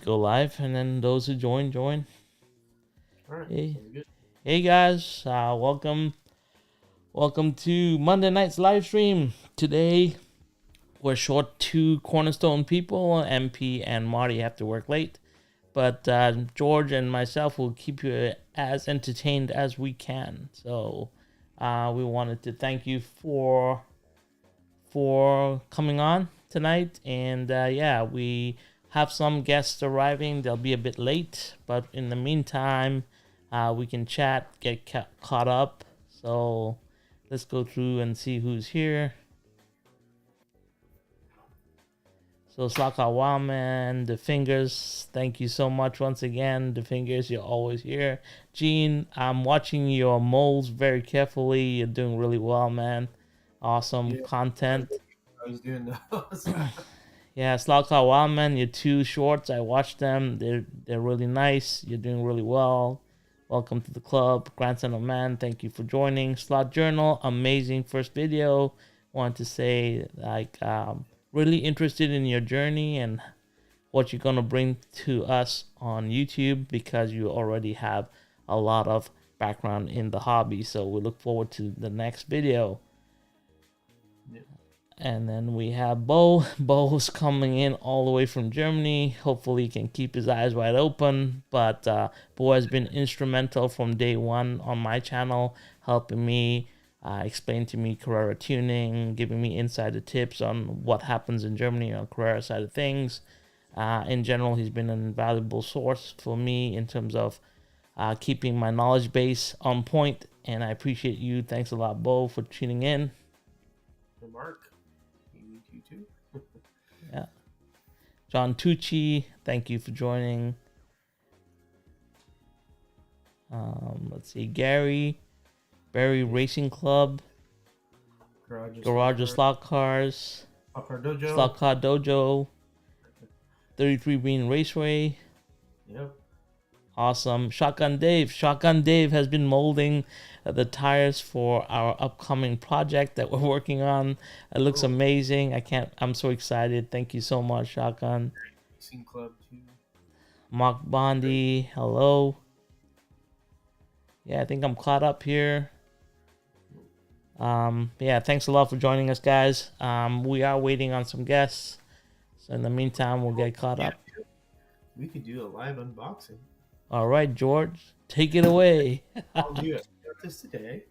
Go live, and then those who join. All right. Hey, Sounds good. hey guys, welcome to Monday night's live stream. Today we're short two cornerstone people. MP and Marty have to work late, but George and myself will keep you as entertained as we can. So we wanted to thank you for coming on tonight, and yeah, we have some guests arriving. They'll be a bit late, but in the meantime, we can chat, get caught up. So let's go through and see who's here. So Slaka Wildman, The Fingers, thank you so much once again. The Fingers, you're always here. Gene, I'm watching your molds very carefully. You're doing really well, man. Awesome Yeah, content. I was doing those. Yeah, Slaka Wildman, your two shorts, I watched them. They're really nice. You're doing really well. Welcome to the club. Grandson of Man, thank you for joining. Slot Journal, amazing first video. Want to say, really interested in your journey and what you're going to bring to us on YouTube because you already have a lot of background in the hobby. So we look forward to the next video. Yeah. And then we have Bo. Bo's coming in all the way from Germany. Hopefully, he can keep his eyes wide open. But Bo has been instrumental from day one on my channel, helping me explain to me Carrera tuning, giving me insider tips on what happens in Germany on Carrera side of things. In general, he's been an invaluable source for me in terms of keeping my knowledge base on point. And I appreciate you. Thanks a lot, Bo, for tuning in. And Mark, you too. Yeah. John Tucci, thank you for joining. Let's see, Gary, Barry Racing Club, Garage of Slot Cars, Dojo. Slot Car Dojo, 33 Bean Raceway. Yep. Awesome. Shotgun Dave. Shotgun Dave has been molding the tires for our upcoming project that we're working on. It looks amazing. I'm so excited. Thank you so much, Shotgun. Racing Club too. Mark Bondi, hello. Yeah, I think I'm caught up here. Yeah, thanks a lot for joining us, guys. We are waiting on some guests. So in the meantime, we'll get caught up. We could do a live unboxing. All right, George, take it away. I'll do it. This today.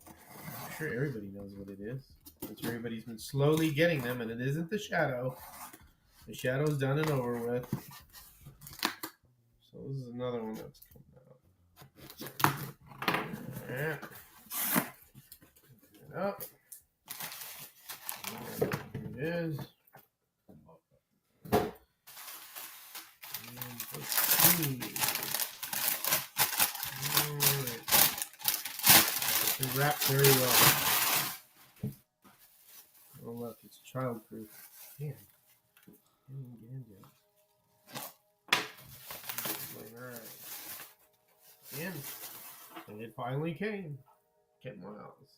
I'm sure everybody knows what it is. Since everybody's been slowly getting them, and it isn't the shadow. The shadow's done and over with. So this is another one that's coming out. Yeah. Open it up. Here it is. It's wrapped very well. Oh look, it's childproof. Man, I didn't get into it. Alright. And it finally came. Ken Miles.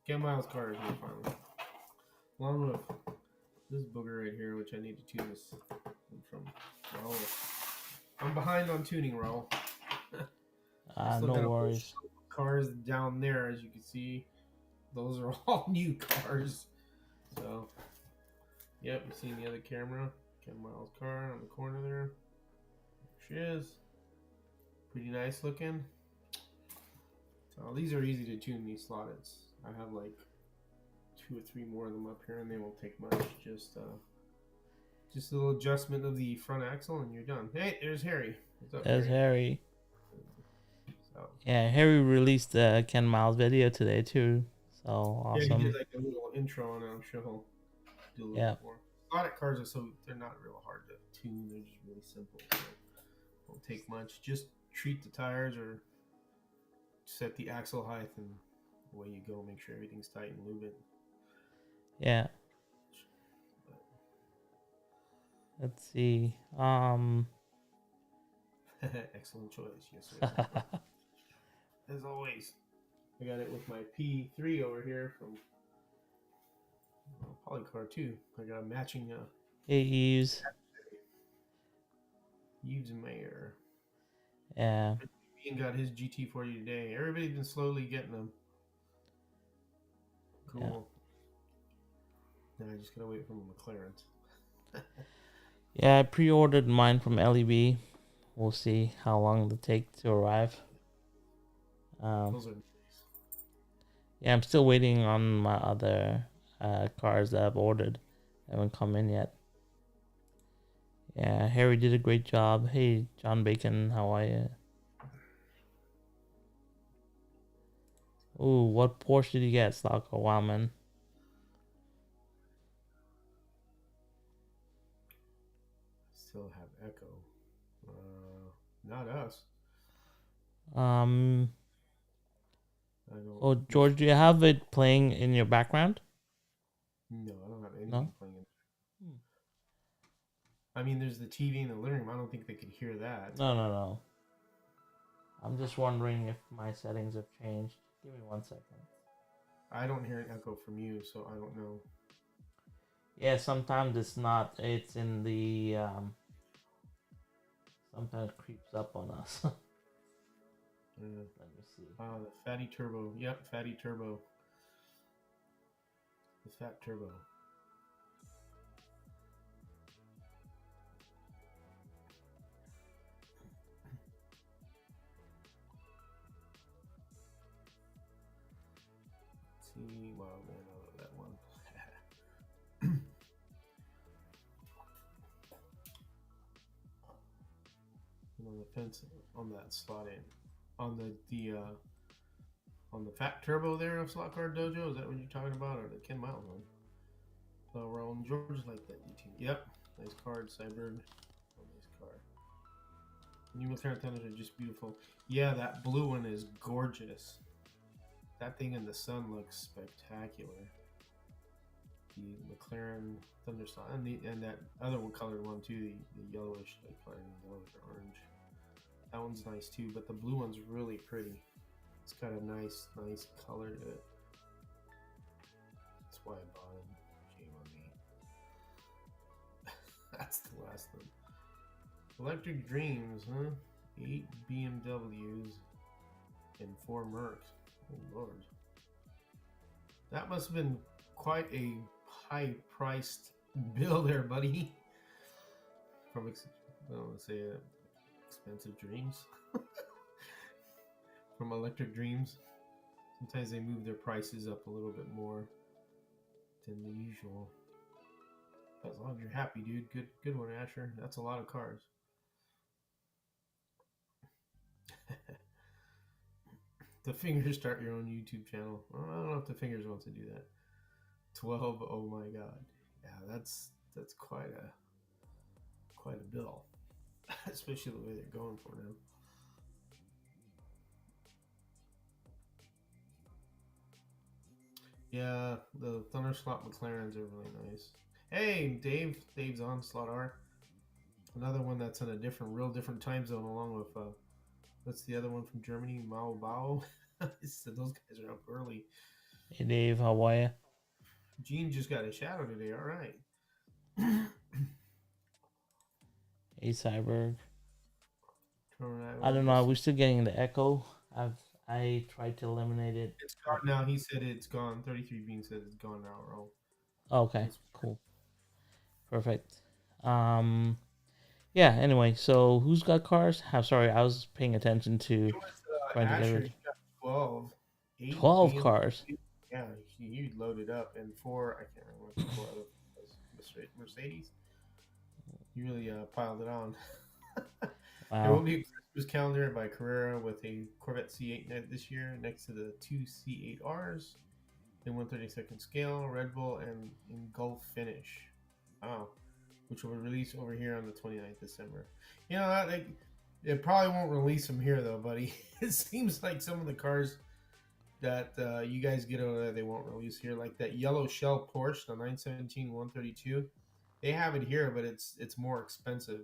Ken Miles car is here finally. Along with this booger right here, which I need to tune this from Raul. I'm behind on tuning, Raul. No worries. Cars down there, as you can see, those are all new cars. So, yep, you see the other camera, Ken Miles' car on the corner there. There she is. Pretty nice looking. So these are easy to tune. These slotteds. I have like 2 or 3 more of them up here, and they won't take much. Just a little adjustment of the front axle, and you're done. Hey, there's Harry. What's up, There's Harry. So, Yeah, Harry released the Ken Miles video today too. So awesome. Yeah, he did like a little intro on it. I'm sure he'll do a little bit more. Slotted cars are they're not real hard to tune. They're just really simple. So won't take much. Just treat the tires or set the axle height, and away you go. Make sure everything's tight and lube it. Yeah. Let's see. Excellent choice. Yes, sir. As always. I got it with my P3 over here from Polycar too. I got a matching AEs. Yves Mayer. Yeah. Ian got his GT40 today. Everybody's been slowly getting them. Yeah. Cool. Now I just gotta wait for the McLarens. Yeah, I pre-ordered mine from LEB. We'll see how long it'll take to arrive. Those are nice. Yeah, I'm still waiting on my other cars that I've ordered. They haven't come in yet. Yeah, Harry did a great job. Hey, John Bacon, how are you? Ooh, what Porsche did you get, Stock? Oh, wow, man. Still have Echo. Not us. Um. I don't. Oh, George, do you have it playing in your background? No, I don't have anything No. playing in. I mean, there's the TV in the living room. I don't think they could hear that. No, no, no. I'm just wondering if my settings have changed. Give me 1 second. I don't hear an echo from you, so I don't know. Yeah, sometimes it's not. It's in the. Sometimes it creeps up on us. Let me see. The Fatty Turbo. Yep, Fatty Turbo. The Fat Turbo. Let's see, well, no, that one. And on the fence, on that slot in, on on the Fat Turbo there of Slot Card Dojo. Is that what you're talking about, or the Ken Miles one? Roland George like that. Yep, nice card, Cyberg. Oh, nice card. New McLaren Thunders are just beautiful. Yeah, that blue one is gorgeous. That thing in the sun looks spectacular. The McLaren Thunderslot and that other one colored one too, the yellowish, like yellowish or orange. That one's nice too, but the blue one's really pretty. It's got a nice color to it. That's why I bought it. Shame on me. That's the last one. Electric Dreams, huh? 8 BMWs and 4 Mercs. Oh lord. That must have been quite a high-priced bill there, buddy. From, I don't want to say expensive dreams. From Electric Dreams. Sometimes they move their prices up a little bit more than the usual. But as long as you're happy, dude, good one, Asher. That's a lot of cars. The Fingers start your own YouTube channel. I don't know if the Fingers wants to do that. 12. Oh my god. Yeah, that's quite a bill, especially the way they're going for now. Yeah, the Thunderslot McLarens are really nice. Hey, Dave's on Slot R. Another one that's in a real different time zone, along with what's the other one from Germany? Mao Bao. So those guys are up early. Hey, Dave, how are you? Gene just got a shadow today. All right. Hey, Cyberg. I don't know. Yes. We're still getting the echo. I tried to eliminate it. It's gone now. He said it's gone. 33 Bean said it's gone now, Earl. Okay, cool. Perfect. Yeah, anyway, so who's got cars? I'm sorry, I was paying attention to trying to get Asher, rid. he got 12. 8 12 BM. cars. Yeah, he loaded up. And 4, I can't remember what the 4 other was. Mercedes. He really piled it on. There will Wow. be a Christmas calendar by Carrera with a Corvette C8 this year next to the 2 C8Rs in 1/32 scale, Red Bull, and in Gulf finish. Wow. Which will be released over here on the 29th December. You know, it probably won't release them here, though, buddy. It seems like some of the cars that you guys get over there, they won't release here. Like that yellow shell Porsche, the 917 132. They have it here, but it's more expensive.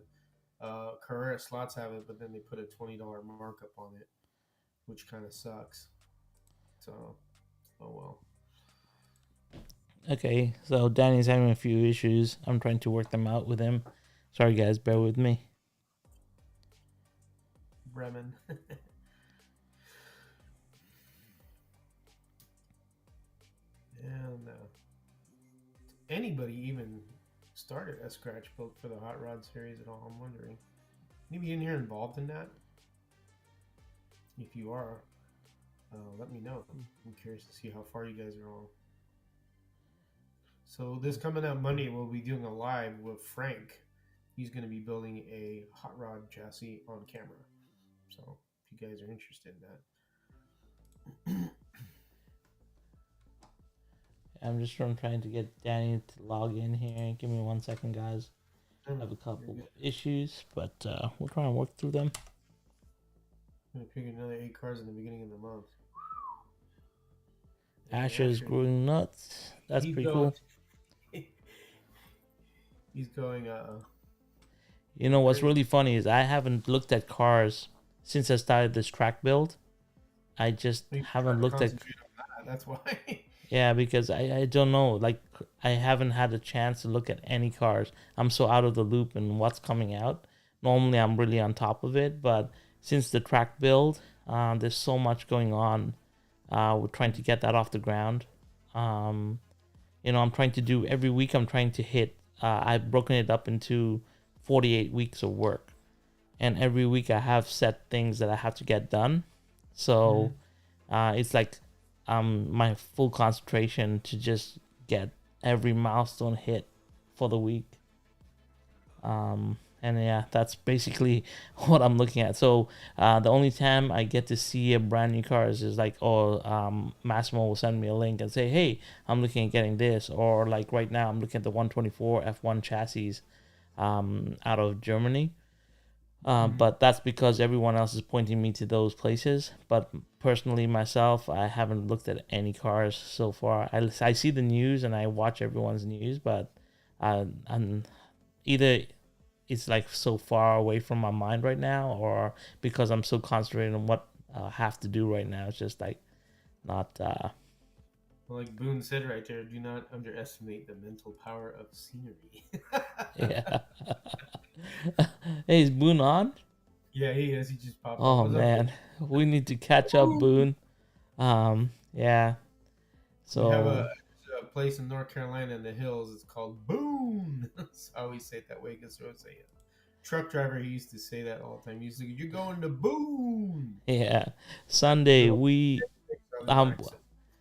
Carrera slots have it, but then they put a $20 markup on it, which kind of sucks. So, oh well. Okay, so Danny's having a few issues. I'm trying to work them out with him. Sorry, guys, bear with me. Bremen. And anybody even started a scratch build for the Hot Rod series at all? I'm wondering. Maybe in here involved in that? If you are, let me know. I'm curious to see how far you guys are on. So this coming out Monday, we'll be doing a live with Frank. He's going to be building a hot rod chassis on camera. So if you guys are interested in that. I'm just trying to get Danny to log in here. Give me 1 second, guys. I have a couple issues, but we'll try and work through them. I'm going to pick another 8 cars in the beginning of the month. Asher's growing nuts. That's pretty cool. He's going. You know what's really funny is I haven't looked at cars since I started this track build. I just haven't looked at. That's why. Yeah, because I don't know. Like, I haven't had a chance to look at any cars. I'm so out of the loop in what's coming out. Normally, I'm really on top of it, but since the track build, there's so much going on. We're trying to get that off the ground. I'm trying to do every week. I'm trying to hit. I've broken it up into 48 weeks of work, and every week I have set things that I have to get done. So it's like my full concentration to just get every milestone hit for the week. And yeah, that's basically what I'm looking at. So the only time I get to see a brand new car is like, Massimo will send me a link and say, hey, I'm looking at getting this. Or like right now, I'm looking at the 124 F1 chassis out of Germany. But that's because everyone else is pointing me to those places. But personally, myself, I haven't looked at any cars so far. I see the news and I watch everyone's news, but I'm either it's like so far away from my mind right now, or because I'm so concentrated on what I have to do right now, it's just like not. Well, like Boone said right there, do not underestimate the mental power of scenery. Yeah. Hey, is Boone on? Yeah, he is. He just popped up. Oh man, we need to catch up, Boone. Yeah. So we have a place in North Carolina in the hills. It's called Boone. So I always say it that way because there was a truck driver. He used to say that all the time. He used to, "You're going to Boone." Yeah, Sunday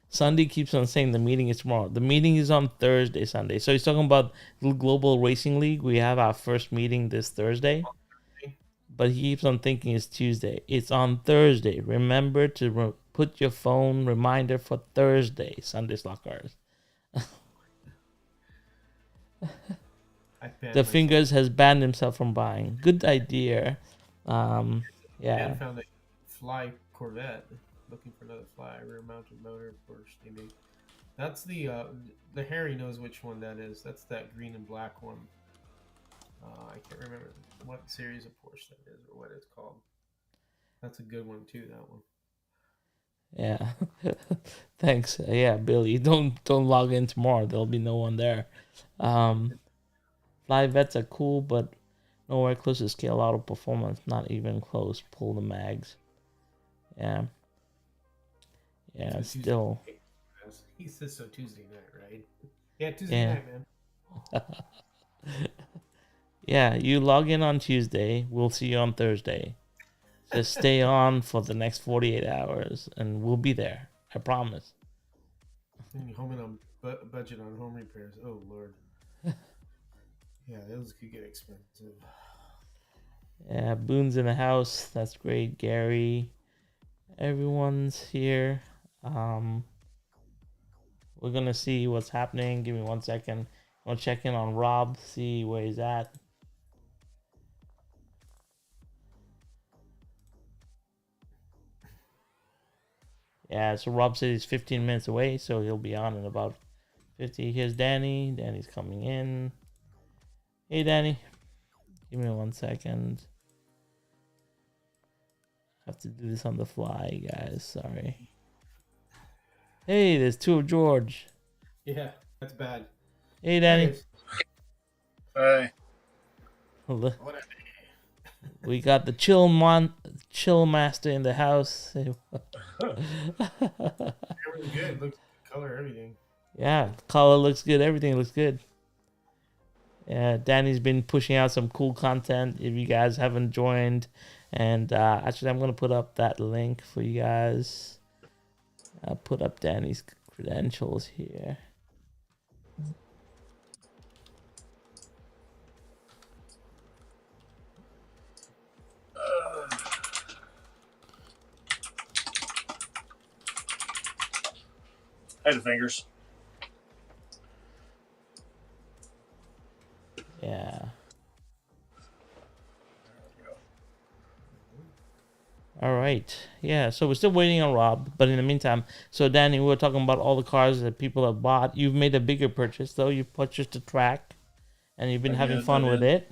Sunday keeps on saying the meeting is tomorrow. The meeting is on Thursday, Sunday. So he's talking about the Global Racing League. We have our first meeting this Thursday. But he keeps on thinking it's Tuesday. It's on Thursday. Remember to put your phone reminder for Thursday, Sunday Slot Cars. The Fingers has banned himself from buying. Good idea. Yeah. Dan found a fly Corvette. Looking for another fly rear-mounted motor. Porsche they make. That's the Harry knows which one that is. That's that green and black one. I can't remember what series of Porsche that is or what it's called. That's a good one too. That one. Yeah. Thanks. Yeah, Billy. Don't log in tomorrow. There'll be no one there. Fly vets are cool, but nowhere close to scale auto performance. Not even close. Pull the mags. Yeah. Yeah, so still. He says so Tuesday night, right? Yeah, Tuesday night, man. Yeah, you log in on Tuesday. We'll see you on Thursday. Just stay on for the next 48 hours, and we'll be there. I promise. Home on budget on home repairs. Oh, Lord. Yeah, those could get expensive. Yeah, Boone's in the house. That's great. Gary. Everyone's here. We're going to see what's happening. Give me 1 second. I'll check in on Rob, see where he's at. Yeah, so Rob said he's 15 minutes away, so he'll be on in about 50. Here's Danny. Danny's coming in. Hey, Danny. Give me 1 second. Have to do this on the fly, guys. Sorry. Hey, there's two of George. Yeah, that's bad. Hey, Danny. Hey. We got the chill chill master in the house. Everything's good. Looks color, everything. Yeah, color looks good. Everything looks good. Yeah, Danny's been pushing out some cool content. If you guys haven't joined, and actually, I'm gonna put up that link for you guys. I'll put up Danny's credentials here. Head and fingers. Yeah. All right. Yeah. So we're still waiting on Rob, but in the meantime, so Danny, we were talking about all the cars that people have bought. You've made a bigger purchase, though. You purchased a track, and you've been having fun with it.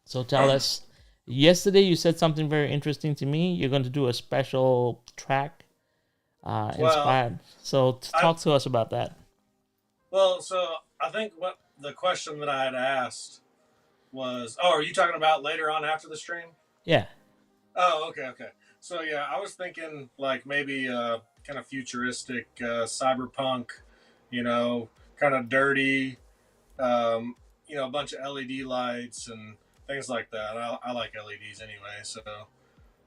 So tell us. Yesterday, you said something very interesting to me. You're going to do a special track inspired. So talk to us about that. Well, so I think what the question that I had asked was, are you talking about later on after the stream? Yeah. Oh, okay. So yeah, I was thinking like maybe kind of futuristic, cyberpunk, kind of dirty, a bunch of LED lights and things like that. I like LEDs anyway, so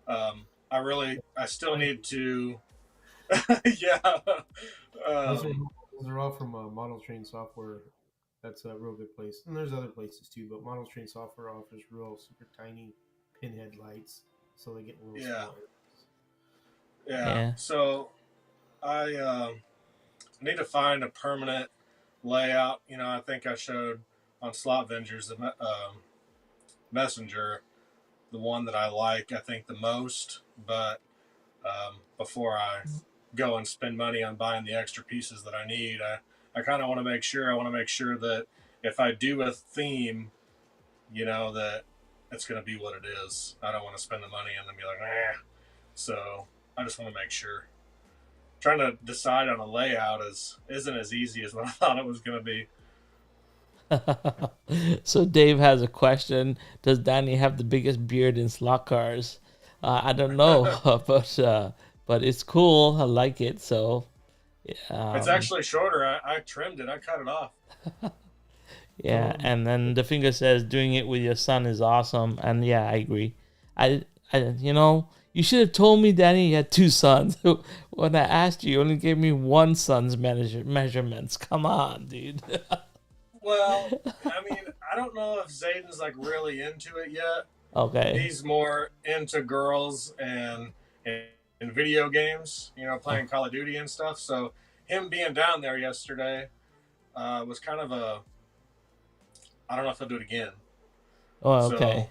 I still need to, yeah. Those are all from Model Train Software. That's a real good place, and there's other places too. But Model Train Software offers real super tiny pinhead lights, so they get a little smaller. Yeah. So I need to find a permanent layout. I think I showed on Slot Vengers the Messenger, the one that I like, I think the most. But before I go and spend money on buying the extra pieces that I need, I kind of want to make sure. I want to make sure that if I do a theme, that it's going to be what it is. I don't want to spend the money and then be like, So I just want to make sure. Trying to decide on a layout isn't as easy as what I thought it was going to be. So Dave has a question. Does Danny have the biggest beard in slot cars? I don't know, but it's cool. I like it. So it's actually shorter. I trimmed it. I cut it off. Yeah, and then the finger says doing it with your son is awesome. And yeah, I agree. I you should have told me Danny had 2 sons. When I asked you, you only gave me one son's measurements. Come on, dude. Well, I mean, I don't know if Zayden's like really into it yet. Okay. He's more into girls and video games, playing Call of Duty and stuff. So him being down there yesterday was kind of I don't know if he'll do it again. Oh, okay.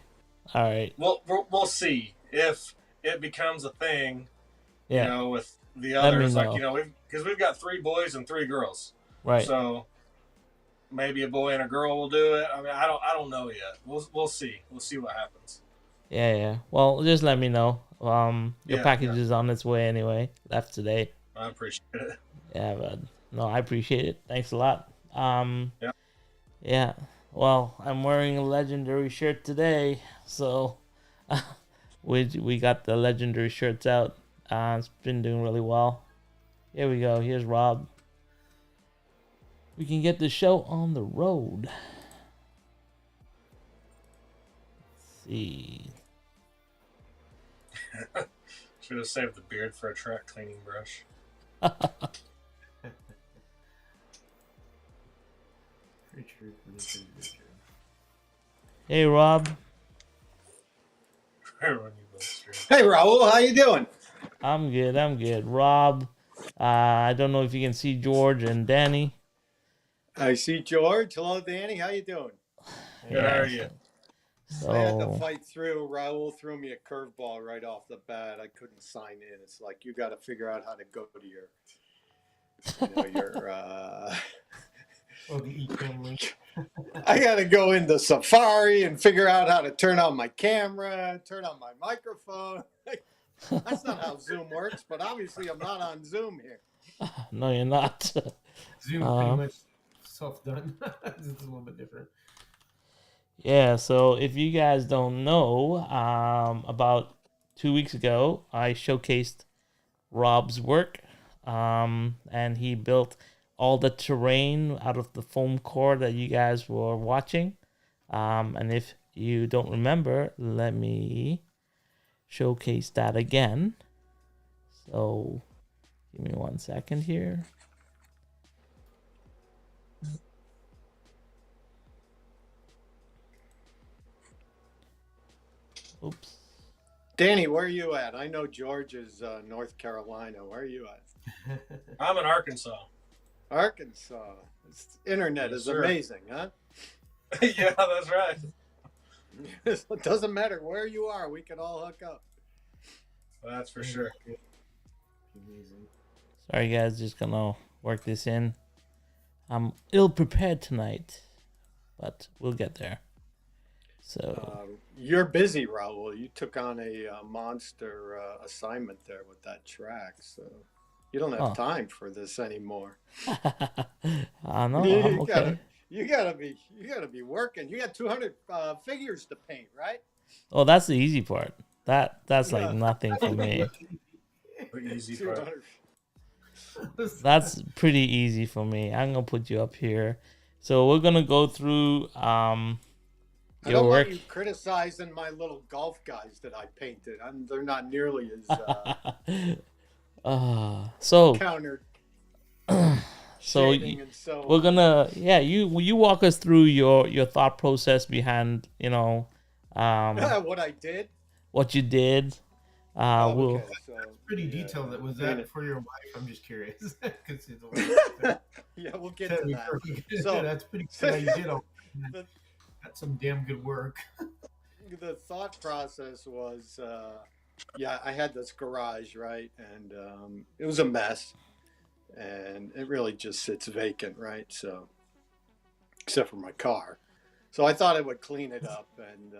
So, all right. We'll see if it becomes a thing. With the others, like because we've got 3 boys and 3 girls. Right. So maybe a boy and a girl will do it. I mean, I don't know yet. We'll see. We'll see what happens. Yeah. Well, just let me know. Your package is on its way anyway. Left today. I appreciate it. Yeah, but no, I appreciate it. Thanks a lot. Yeah. Yeah. Well, I'm wearing a legendary shirt today, so we got the legendary shirts out. It's been doing really well. Here we go. Here's Rob. We can get the show on the road. Let's see. Should have saved the beard for a track cleaning brush. Hey, Rob. Hey, Raul, how you doing? I'm good. Rob, I don't know if you can see George and Danny. I see George. Hello, Danny. How you doing? Good, how are you? So, I had to fight through. Raul threw me a curveball right off the bat. I couldn't sign in. It's like you got to figure out how to go to your I got to go into Safari and figure out how to turn on my camera, turn on my microphone. That's not how Zoom works, but obviously I'm not on Zoom here. No, you're not. Zoom pretty much self-done. It's a little bit different. Yeah, so if you guys don't know, about 2 weeks ago, I showcased Rob's work, and he built all the terrain out of the foam core that you guys were watching. And if you don't remember, let me showcase that again. So give me 1 second here. Oops. Danny, where are you at? I know George is North Carolina. Where are you at? I'm in Arkansas. Arkansas. This internet Yes, is sir. amazing, huh? Yeah, that's right. It doesn't matter where you are. We can all hook up. That's for sure. Amazing. Sorry, guys, just gonna work this in. I'm ill prepared tonight, but we'll get there. So You're busy, Raul. You took on a monster assignment there with that track, so you don't have time for this anymore. I know. I'm okay. You gotta be working. You got 200 figures to paint, right? Oh, that's the easy part. That's like nothing for me. Easy part. 200. That's pretty easy for me. I'm gonna put you up here. So we're gonna go through I your don't work. want you criticizing my little golf guys that I painted. They're not nearly as So countered. so shading and so we're on. gonna you walk us through your thought process behind What I did. what you did. We'll Okay, so Pretty detailed. Was that for your wife? I'm just curious. yeah, we'll get to that. So that's pretty cool. How you did all. That's some damn good work. The thought process was, I had this garage, right, and it was a mess, and it really just sits vacant, right? So, except for my car, so I thought I would clean it up, and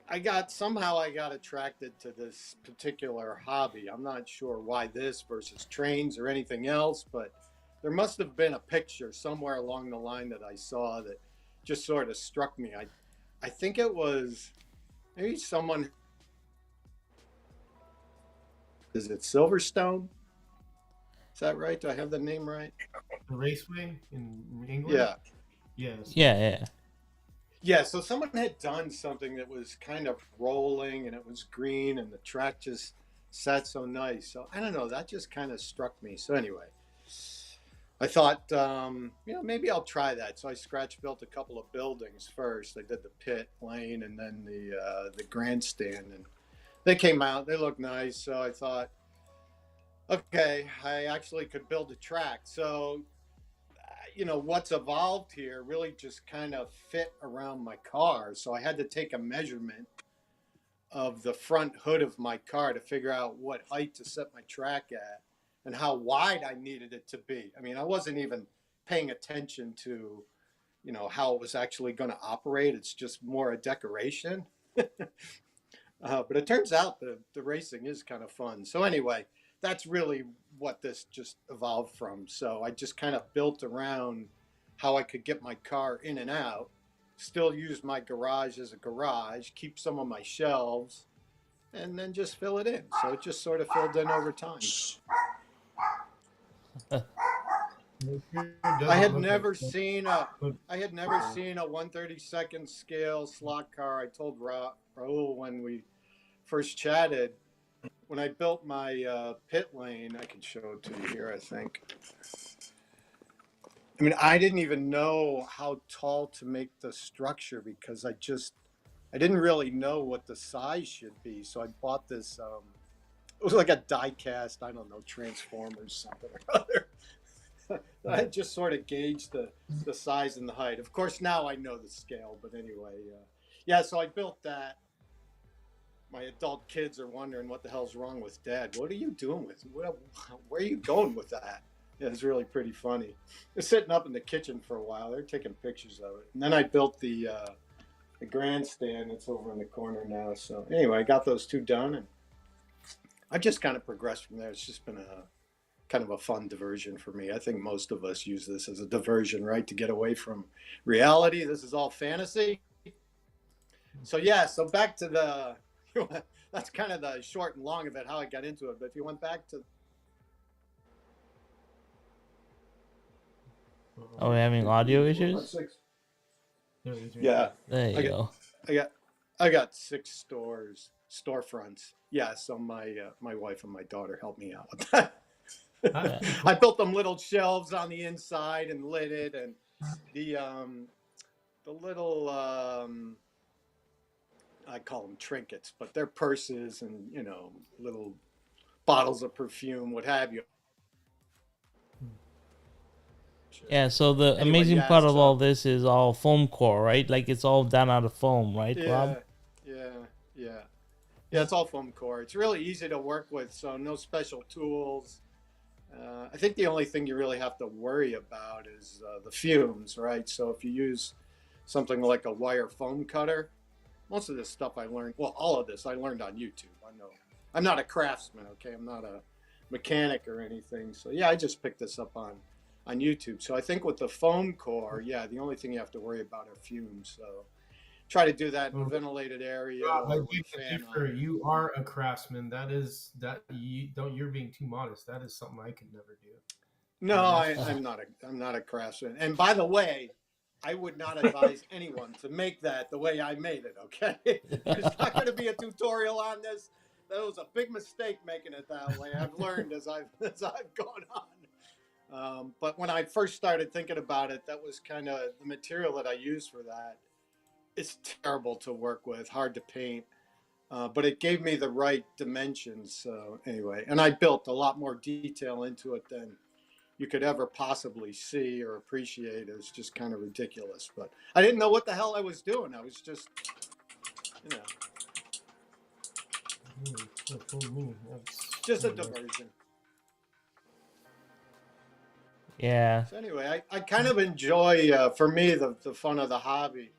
I got attracted to this particular hobby. I'm not sure why this versus trains or anything else, but there must have been a picture somewhere along the line that I saw that just sort of struck me. I think it was maybe someone. Is it Silverstone? Is that right? Do I have the name right? The Raceway in England? Yeah. Yes. yeah. Yeah, so someone had done something that was kind of rolling and it was green and the track just sat so nice. So I don't know, that just kind of struck me. So anyway, I thought, maybe I'll try that. So I scratch built a couple of buildings first. I did the pit lane and then the grandstand, and they came out. They looked nice. So I thought, okay, I actually could build a track. So what's evolved here really just kind of fit around my car. So I had to take a measurement of the front hood of my car to figure out what height to set my track at and how wide I needed it to be. I mean, I wasn't even paying attention to, how it was actually going to operate. It's just more a decoration. But it turns out the racing is kind of fun. So anyway, that's really what this just evolved from. So I just kind of built around how I could get my car in and out, still use my garage as a garage, keep some of my shelves, and then just fill it in. So it just sort of filled in over time. I had never seen a 1/32 scale slot car. I told Raul when we first chatted, when I built my pit lane, I can show it to you here, I think. I mean, I didn't even know how tall to make the structure because I didn't really know what the size should be. So I bought this, it was like a die cast, I don't know, Transformers, something or other. I just sort of gauged the size and the height. Of course, now I know the scale, but anyway, so I built that. My adult kids are wondering what the hell's wrong with Dad. What are you doing with? Where are you going with that? Yeah, it's really pretty funny. They're sitting up in the kitchen for a while. They're taking pictures of it. And then I built the grandstand. It's over in the corner now. So anyway, I got those two done, and I've just kind of progressed from there. It's just been a kind of a fun diversion for me. I think most of us use this as a diversion, right? To get away from reality. This is all fantasy. So yeah, so back to the that's kind of the short and long of it, how I got into it. But if you went back to Are we having audio issues? There it is, right yeah, There I you got go. I got I got 6 storefronts. Yeah, so my wife and my daughter helped me out with that. there. Yeah. I built them little shelves on the inside and lit it, and the um the little I call them trinkets, but they're purses and little bottles of perfume, what have you. Yeah, so the Anyway, amazing yeah, part of all so this is all foam core, right? Like it's all done out of foam, right, Rob? yeah, yeah, yeah, yeah. It's all foam core. It's really easy to work with, so no special tools. I think the only thing you really have to worry about is the fumes, right? So if you use something like a wire foam cutter, most of this stuff I learned, well, all of this I learned on YouTube. I know I'm not a craftsman, okay? I'm not a mechanic or anything. So yeah, I just picked this up on YouTube. So I think with the foam core, yeah, the only thing you have to worry about are fumes. So try to do that in a Well, ventilated area Rob, I or with beg a to fan differ. on. You are a craftsman. That you don't. You're being too modest. That is something I could never do. No, I mean, that's I'm not a craftsman. And by the way, I would not advise anyone to make that the way I made it. Okay, there's not going to be a tutorial on this. That was a big mistake making it that way. I've learned as I've gone on. But when I first started thinking about it, that was kind of the material that I used for that. It's terrible to work with, hard to paint, but it gave me the right dimensions. So anyway, and I built a lot more detail into it than you could ever possibly see or appreciate. It was just kind of ridiculous. But I didn't know what the hell I was doing. I was just, you know, for me. just a diversion. Yeah. So anyway, I kind of enjoy, for me, the fun of the hobby.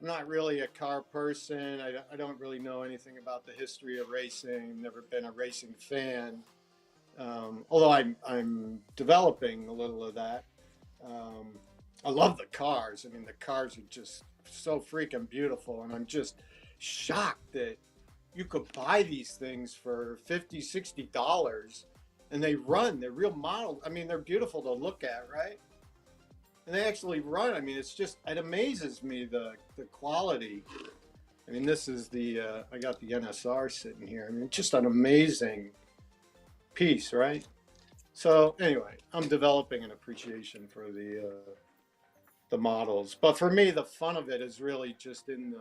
I'm not really a car person. I don't really know anything about the history of racing. Never been a racing fan. Although I'm developing a little of that. Um, I love the cars. I mean, the cars are just so freaking beautiful, and I'm just shocked that you could buy these things for $50, $60, and they run. They're real models. I mean, they're beautiful to look at, right? And they actually run. I mean, it amazes me the quality. I mean, this is I got the NSR sitting here. I mean, just an amazing piece, right? So anyway, I'm developing an appreciation for the models, but for me, the fun of it is really just in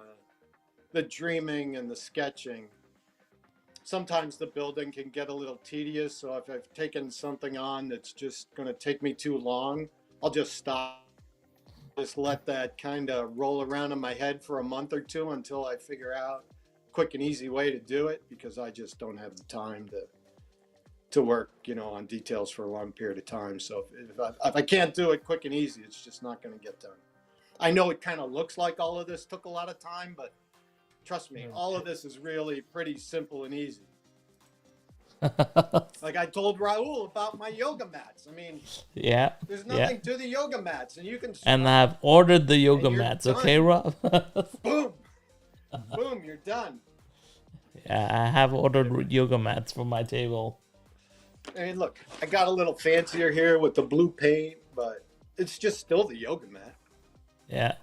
the dreaming and the sketching. Sometimes the building can get a little tedious, so if I've taken something on that's just going to take me too long, I'll just stop. Just let that kind of roll around in my head for a month or two until I figure out a quick and easy way to do it, because I just don't have the time to work, on details for a long period of time. So if I can't do it quick and easy, it's just not going to get done. I know it kind of looks like all of this took a lot of time, but trust me, all of this is really pretty simple and easy. Like I told Raul about my yoga mats. I mean, Yeah. there's Yeah. nothing to the yoga mats, and you can And I've ordered the yoga you're mats, done. okay, Rob? boom, boom, you're done. Yeah, I have ordered yoga mats for my table. I mean, look, I got a little fancier here with the blue paint, but it's just still the yoga mat. Yeah.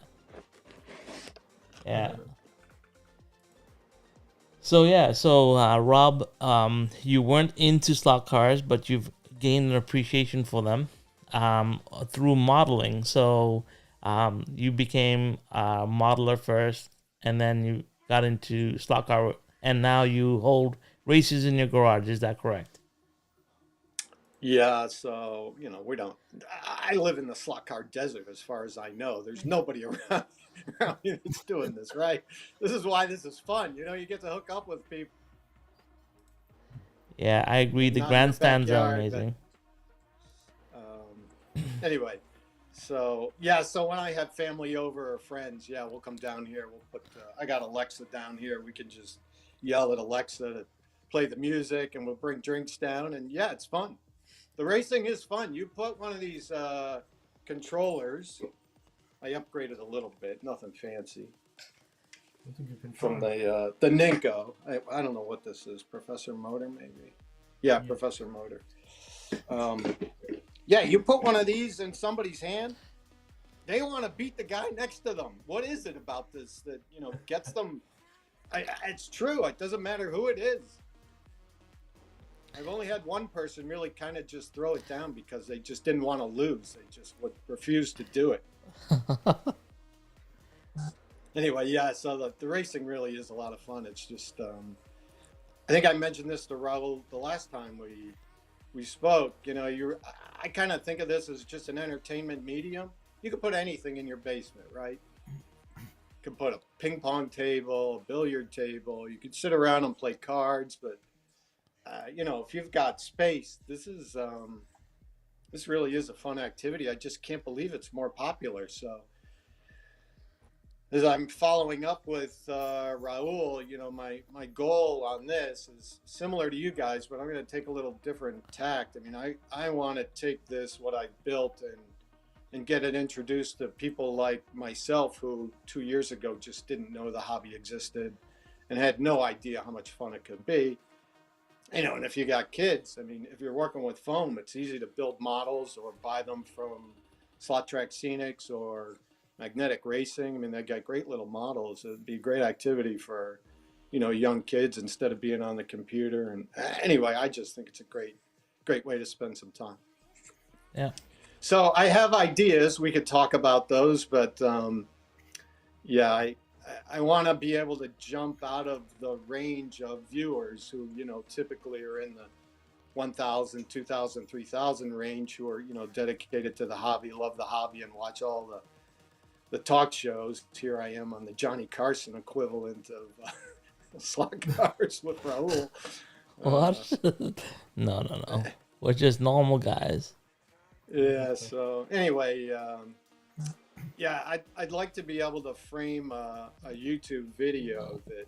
Yeah. So Rob, you weren't into slot cars, but you've gained an appreciation for them through modeling. So you became a modeler first, and then you got into slot car, and now you hold races in your garage. Is that correct? Yeah, so we don't. I live in the slot car desert, as far as I know. There's nobody around here that's doing this, right? This is why this is fun. You get to hook up with people. Yeah, I agree. The Not in your grandstands are backyard, but amazing. anyway, so yeah, so when I have family over or friends, yeah, we'll come down here. We'll put. I got Alexa down here. We can just yell at Alexa to play the music, and we'll bring drinks down, and yeah, it's fun. The racing is fun. You put one of these controllers. I upgraded a little bit, nothing fancy. That's a good from controller. the Ninko. I don't know what this is, Professor Motor maybe. Yeah, Yeah. Professor Motor. Yeah, you put one of these in somebody's hand, they want to beat the guy next to them. What is it about this that gets them? It's true. It doesn't matter who it is. I've only had one person really kind of just throw it down because they just didn't want to lose. They just would refuse to do it. Anyway, yeah. So the racing really is a lot of fun. It's just I think I mentioned this to Raul the last time we spoke. I kind of think of this as just an entertainment medium. You could put anything in your basement, right? You could put a ping pong table, a billiard table. You could sit around and play cards, but if you've got space, this really is a fun activity. I just can't believe it's more popular. So as I'm following up with Raul, my goal on this is similar to you guys, but I'm going to take a little different tact. I mean, I want to take what I built and get it introduced to people like myself who 2 years ago just didn't know the hobby existed and had no idea how much fun it could be. And if you got kids, I mean, if you're working with foam, it's easy to build models or buy them from Slot Track Scenics or Magnetic Racing. I mean, they got great little models. It'd be a great activity for, young kids instead of being on the computer. And anyway, I just think it's a great way to spend some time. Yeah. So I have ideas. We could talk about those, but yeah, I want to be able to jump out of the range of viewers who, typically are in the 1,000, 2,000, 3,000 range, who are, dedicated to the hobby, love the hobby, and watch all the talk shows. Here I am on the Johnny Carson equivalent of slot cars with Raul. What? No. We're just normal guys. Yeah. So anyway, yeah, I'd like to be able to frame a YouTube video that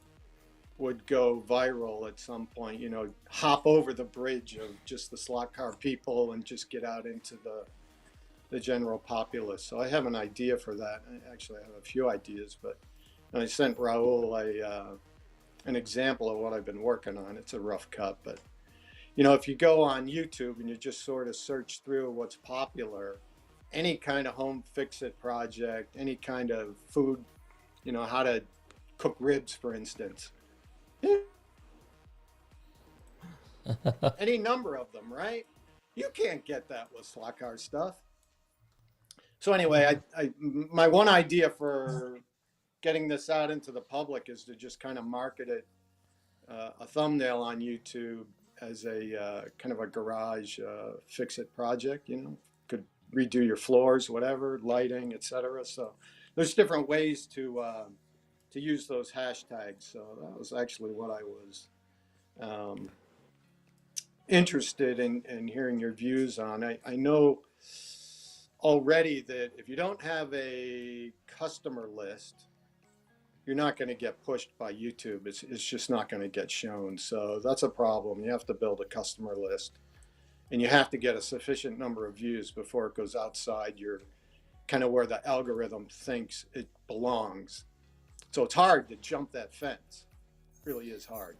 would go viral at some point, hop over the bridge of just the slot car people and just get out into the general populace. So I have an idea for that. Actually, I have a few ideas, but I sent Raul an example of what I've been working on. It's a rough cut, but if you go on YouTube and you just sort of search through what's popular, any kind of home fix-it project, any kind of food, how to cook ribs, for instance. Any number of them, right? You can't get that with slot car stuff. So anyway, my one idea for getting this out into the public is to just kind of market it, a thumbnail on YouTube as a kind of a garage fix-it project. Could redo your floors, whatever, lighting, etc. So there's different ways to use those hashtags. So that was actually what I was interested in hearing your views on. I know already that if you don't have a customer list, you're not going to get pushed by YouTube. It's just not going to get shown. So that's a problem. You have to build a customer list, and you have to get a sufficient number of views before it goes outside your kind of where the algorithm thinks it belongs. So it's hard to jump that fence. It really is hard.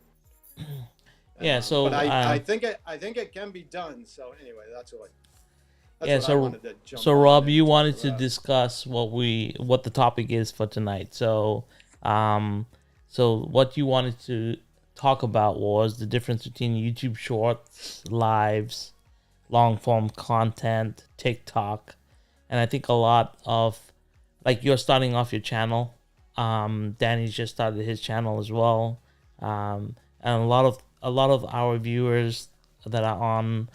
Yeah. So but I think it can be done. So anyway, that's what I wanted to jump so on Rob, and you talk wanted to about. discuss what the topic is for tonight. So what you wanted to talk about was the difference between YouTube Shorts, lives, long form content, TikTok, and I think a lot of, like, you're starting off your channel. Danny's just started his channel as well, and a lot of our viewers that are on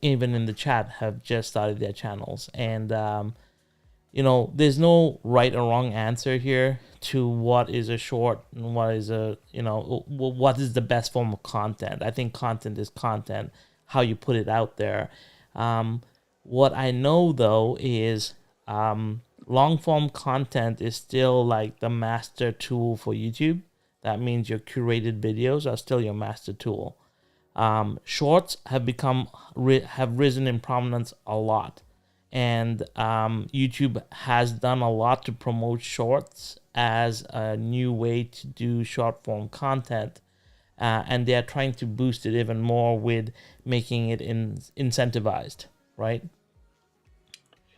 even in the chat have just started their channels, and there's no right or wrong answer here to what is a short and what is what is the best form of content. I think content is content, how you put it out there. What I know though is long form content is still like the master tool for YouTube. That means your curated videos are still your master tool. Shorts have risen in prominence a lot, and YouTube has done a lot to promote shorts as a new way to do short form content, and they are trying to boost it even more with making it incentivized, right?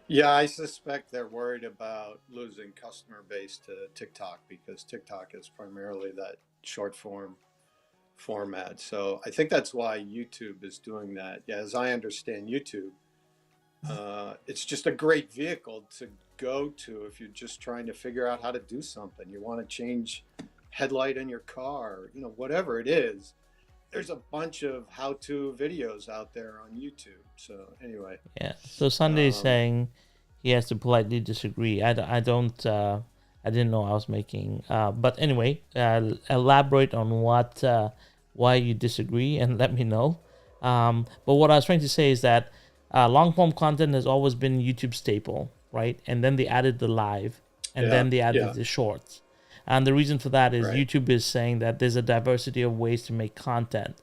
Yeah, I suspect they're worried about losing customer base to TikTok because TikTok is primarily that short format. So I think that's why YouTube is doing that. Yeah, as I understand YouTube, it's just a great vehicle to go to if you're just trying to figure out how to do something. You want to change headlight in your car, whatever it is. There's a bunch of how-to videos out there on YouTube. So anyway, Yeah. So Sunday is um, saying he has to politely disagree. I don't. I didn't know I was making. But anyway, elaborate on why you disagree and let me know. But what I was trying to say is that long form content has always been YouTube staple, right? And then they added the live, and yeah, then they added yeah, the shorts. And the reason for that is right. YouTube is saying that there's a diversity of ways to make content.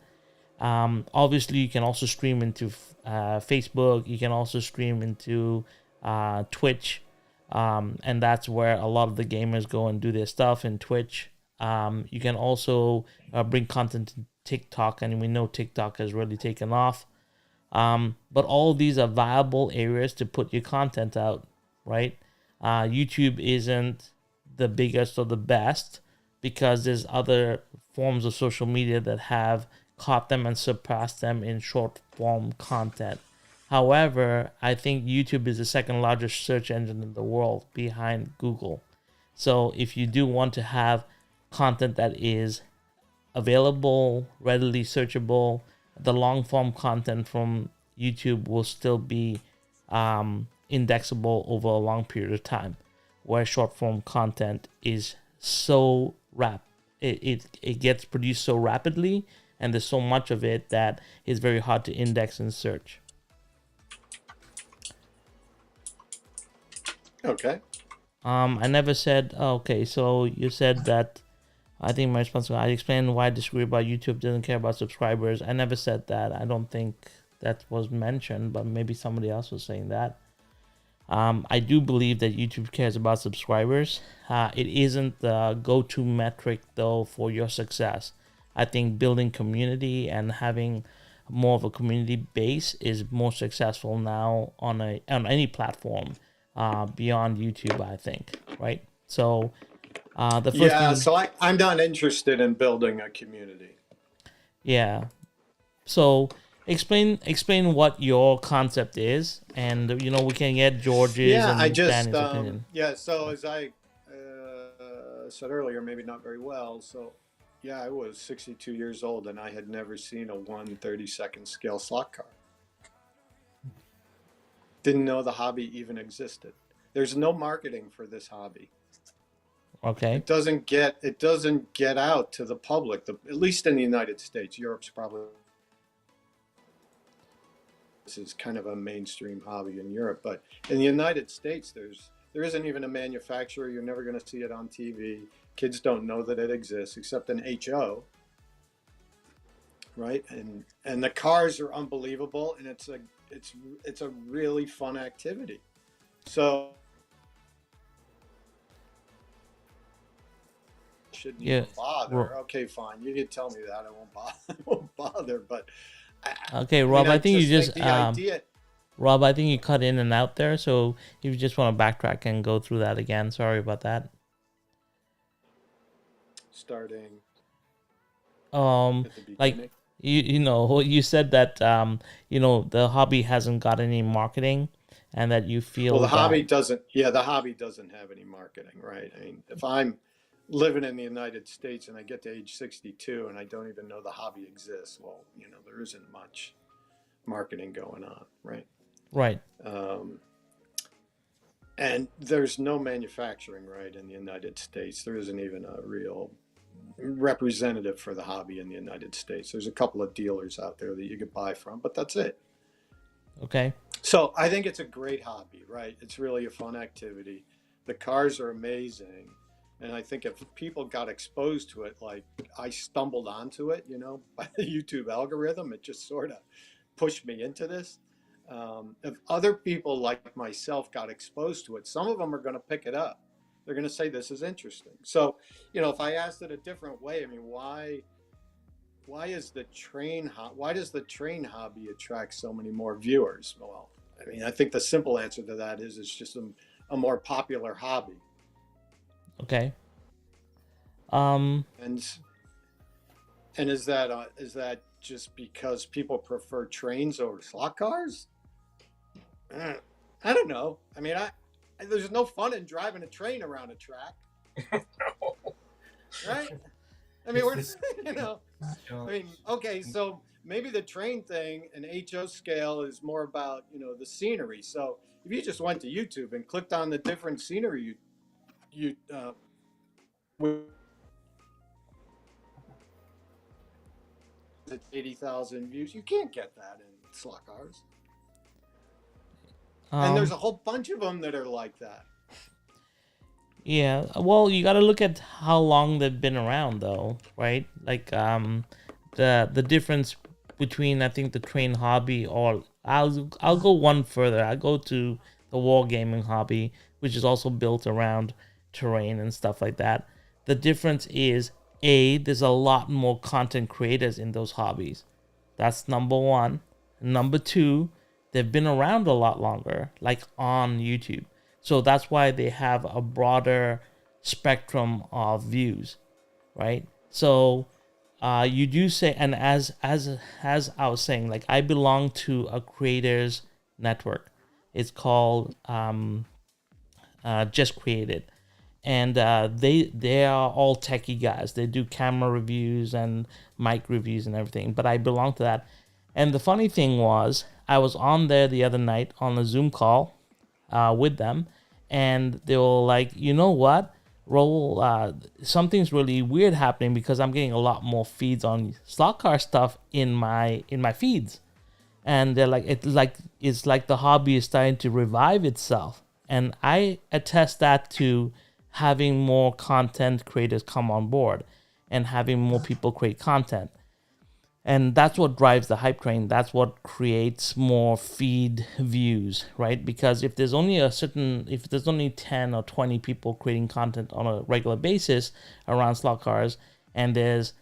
Obviously, you can also stream into Facebook. You can also stream into Twitch, and that's where a lot of the gamers go and do their stuff in Twitch. You can also bring content to TikTok, and we know TikTok has really taken off. But all of these are viable areas to put your content out, right? YouTube isn't the biggest or the best because there's other forms of social media that have caught them and surpassed them in short form content. However, I think YouTube is the second largest search engine in the world behind Google. So if you do want to have content that is available, readily searchable, the long form content from YouTube will still be indexable over a long period of time, where short form content is so it gets produced so rapidly, and there's so much of it that it's very hard to index and search. Okay. I never said okay. So you said that. I think my response. I explained why I disagree about YouTube doesn't care about subscribers. I never said that. I don't think that was mentioned, but maybe somebody else was saying that. I do believe that YouTube cares about subscribers. It isn't the go-to metric though for your success. I think building community and having more of a community base is more successful now on any platform beyond YouTube. I think, right? So the first Yeah, thing, so I'm not interested in building a community. yeah. So explain what your concept is, and we can get George's Yeah, I and just Danny's opinion. yeah. So as I said earlier, maybe not very well. So yeah, I was 62 years old and I had never seen a 1/32 scale slot car. Didn't know the hobby even existed. There's no marketing for this hobby. Okay. It doesn't get out to the public. At least in the United States. Europe's probably this is kind of a mainstream hobby in Europe, but in the United States, there isn't even a manufacturer. You're never going to see it on TV. Kids don't know that it exists except in HO, right? And the cars are unbelievable, and it's a really fun activity. So shouldn't Yeah. even bother. Okay, fine. You could tell me that I won't bother. I won't bother. But Okay, I mean, Rob. I I think you just think just the idea. Rob. I think you cut in and out there. So if you just want to backtrack and go through that again, sorry about that. Starting Um, at the like beginning. you said that the hobby hasn't got any marketing, and that you Well, feel the that hobby doesn't. Yeah, the hobby doesn't have any marketing, right? I mean, if I'm living in the United States and I get to age 62 and I don't even know the hobby exists, well, there isn't much marketing going on, right? right. Um, and there's no manufacturing, right, in the United States. There isn't even a real representative for the hobby in the United States. There's a couple of dealers out there that you could buy from, but that's it. Okay. So I think it's a great hobby, right? It's really a fun activity. The cars are amazing. And I think if people got exposed to it, like I stumbled onto it, by the YouTube algorithm, it just sort of pushed me into this. if other people like myself got exposed to it, some of them are going to pick it up. They're going to say this is interesting. So, if I asked it a different way, I mean, why does the train hobby attract so many more viewers? Well, I mean, I think the simple answer to that is it's just a more popular hobby. Okay. And is that just because people prefer trains over slot cars? I don't know. I mean, there's no fun in driving a train around a track, right? I mean, I mean, okay, so maybe the train thing and HO scale is more about the scenery. So if you just went to YouTube and clicked on the different scenery, with 80,000 views, you can't get that in slot cars. And there's a whole bunch of them that are like that. Yeah, well, you got to look at how long they've been around, though, right? Like, the difference between, I think, the train hobby, or I'll go one further. I go to the wargaming hobby, which is also built around terrain and stuff like that. The difference is, there's a lot more content creators in those hobbies. That's number one. Number two, they've been around a lot longer, like on YouTube. So that's why they have a broader spectrum of views, right? So you do say, and as I was saying, like, I belong to a creators network. It's called Just Created, and they are all techie guys. They do camera reviews and mic reviews and everything. But I belong to that. And the funny thing was, I was on there the other night on a Zoom call with them, and they were like, you know what, Raul, something's really weird happening, because I'm getting a lot more feeds on slot car stuff in my feeds, and they're like, it's like the hobby is starting to revive itself, and I attest that to having more content creators come on board and having more people create content. And that's what drives the hype train. That's what creates more feed views, right? Because if there's only 10 or 20 people creating content on a regular basis around slot cars, and there's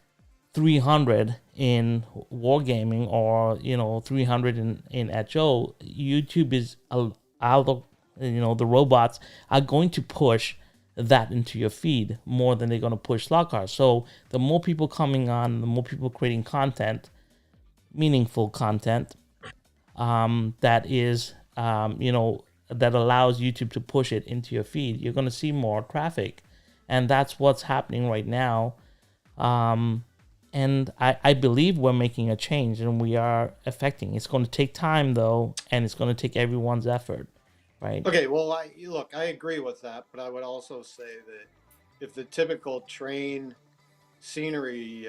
300 in wargaming, or 300 in HO, YouTube is the robots are going to push that into your feed more than they're going to push slot cars. So the more people coming on, the more people creating content, meaningful content, that is, that allows YouTube to push it into your feed, you're going to see more traffic. And that's what's happening right now. And I believe we're making a change, and we are affecting. It's going to take time, though, and it's going to take everyone's effort. Right. Okay, well, I agree with that, but I would also say that if the typical train scenery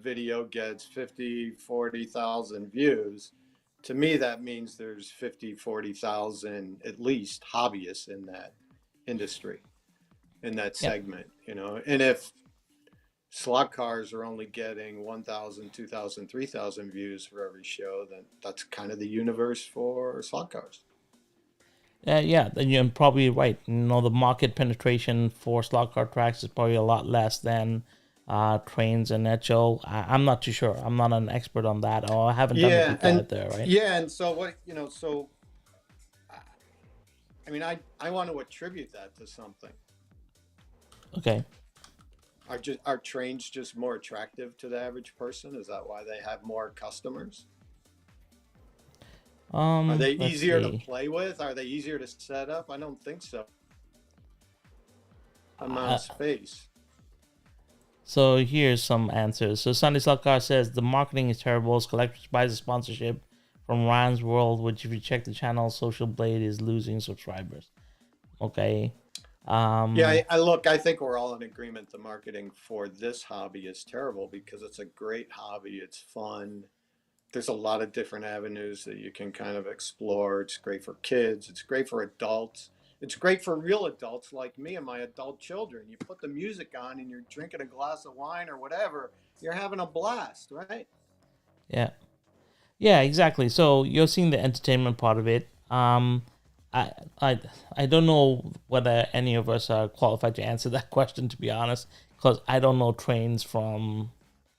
video gets 40,000 views, to me that means there's 40,000 at least hobbyists in that industry, in that segment, And if slot cars are only getting 1,000, 2,000, 3,000 views for every show, then that's kind of the universe for slot cars. Yeah, and you're probably right. The market penetration for slot car tracks is probably a lot less than trains and HO. I'm not too sure. I'm not an expert on that, or I haven't done the deep dive there, right? Yeah, and so what, I mean, I want to attribute that to something. Okay. Are trains just more attractive to the average person? Is that why they have more customers? Are they easier to play with? Are they easier to set up? I don't think so. Amount of space. So here's some answers. So Sunday Slot Car says the marketing is terrible. Collectors buys a sponsorship from Ryan's World, which if you check the channel, Social Blade is losing subscribers. Okay. Yeah, I think we're all in agreement. The marketing for this hobby is terrible because it's a great hobby. It's fun. There's a lot of different avenues that you can kind of explore. It's great for kids. It's great for adults. It's great for real adults like me and my adult children. You put the music on and you're drinking a glass of wine or whatever. You're having a blast, right? Yeah. Yeah, exactly. So you're seeing the entertainment part of it. I I I don't know whether any of us are qualified to answer that question, to be honest, because I don't know trains from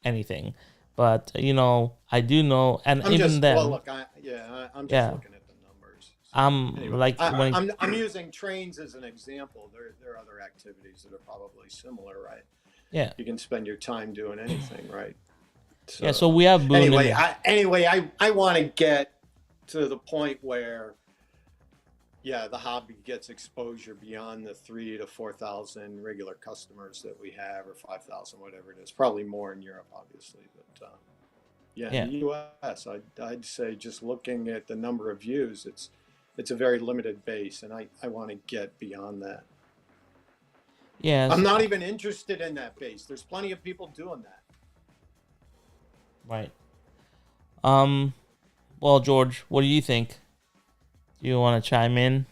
anything. But I do know, and I'm even just well. then, Look, I'm just yeah, looking at the numbers. So I'm anyway, like when I'm using trains as an example. There are other activities that are probably similar, right? yeah, You can spend your time doing anything, right? yeah. So So we have Boone in anyway, the I want to get to the point where the hobby gets exposure beyond the 3 to 4,000 regular customers that we have, or 5,000, whatever it is. Probably more in Europe, obviously, but in yeah, the U.S., I'd say just looking at the number of views, it's a very limited base, and I want to get beyond that. yes, I'm not even interested in that base. There's plenty of people doing that. right. Um, well, George, what do you think? Do you want to chime in?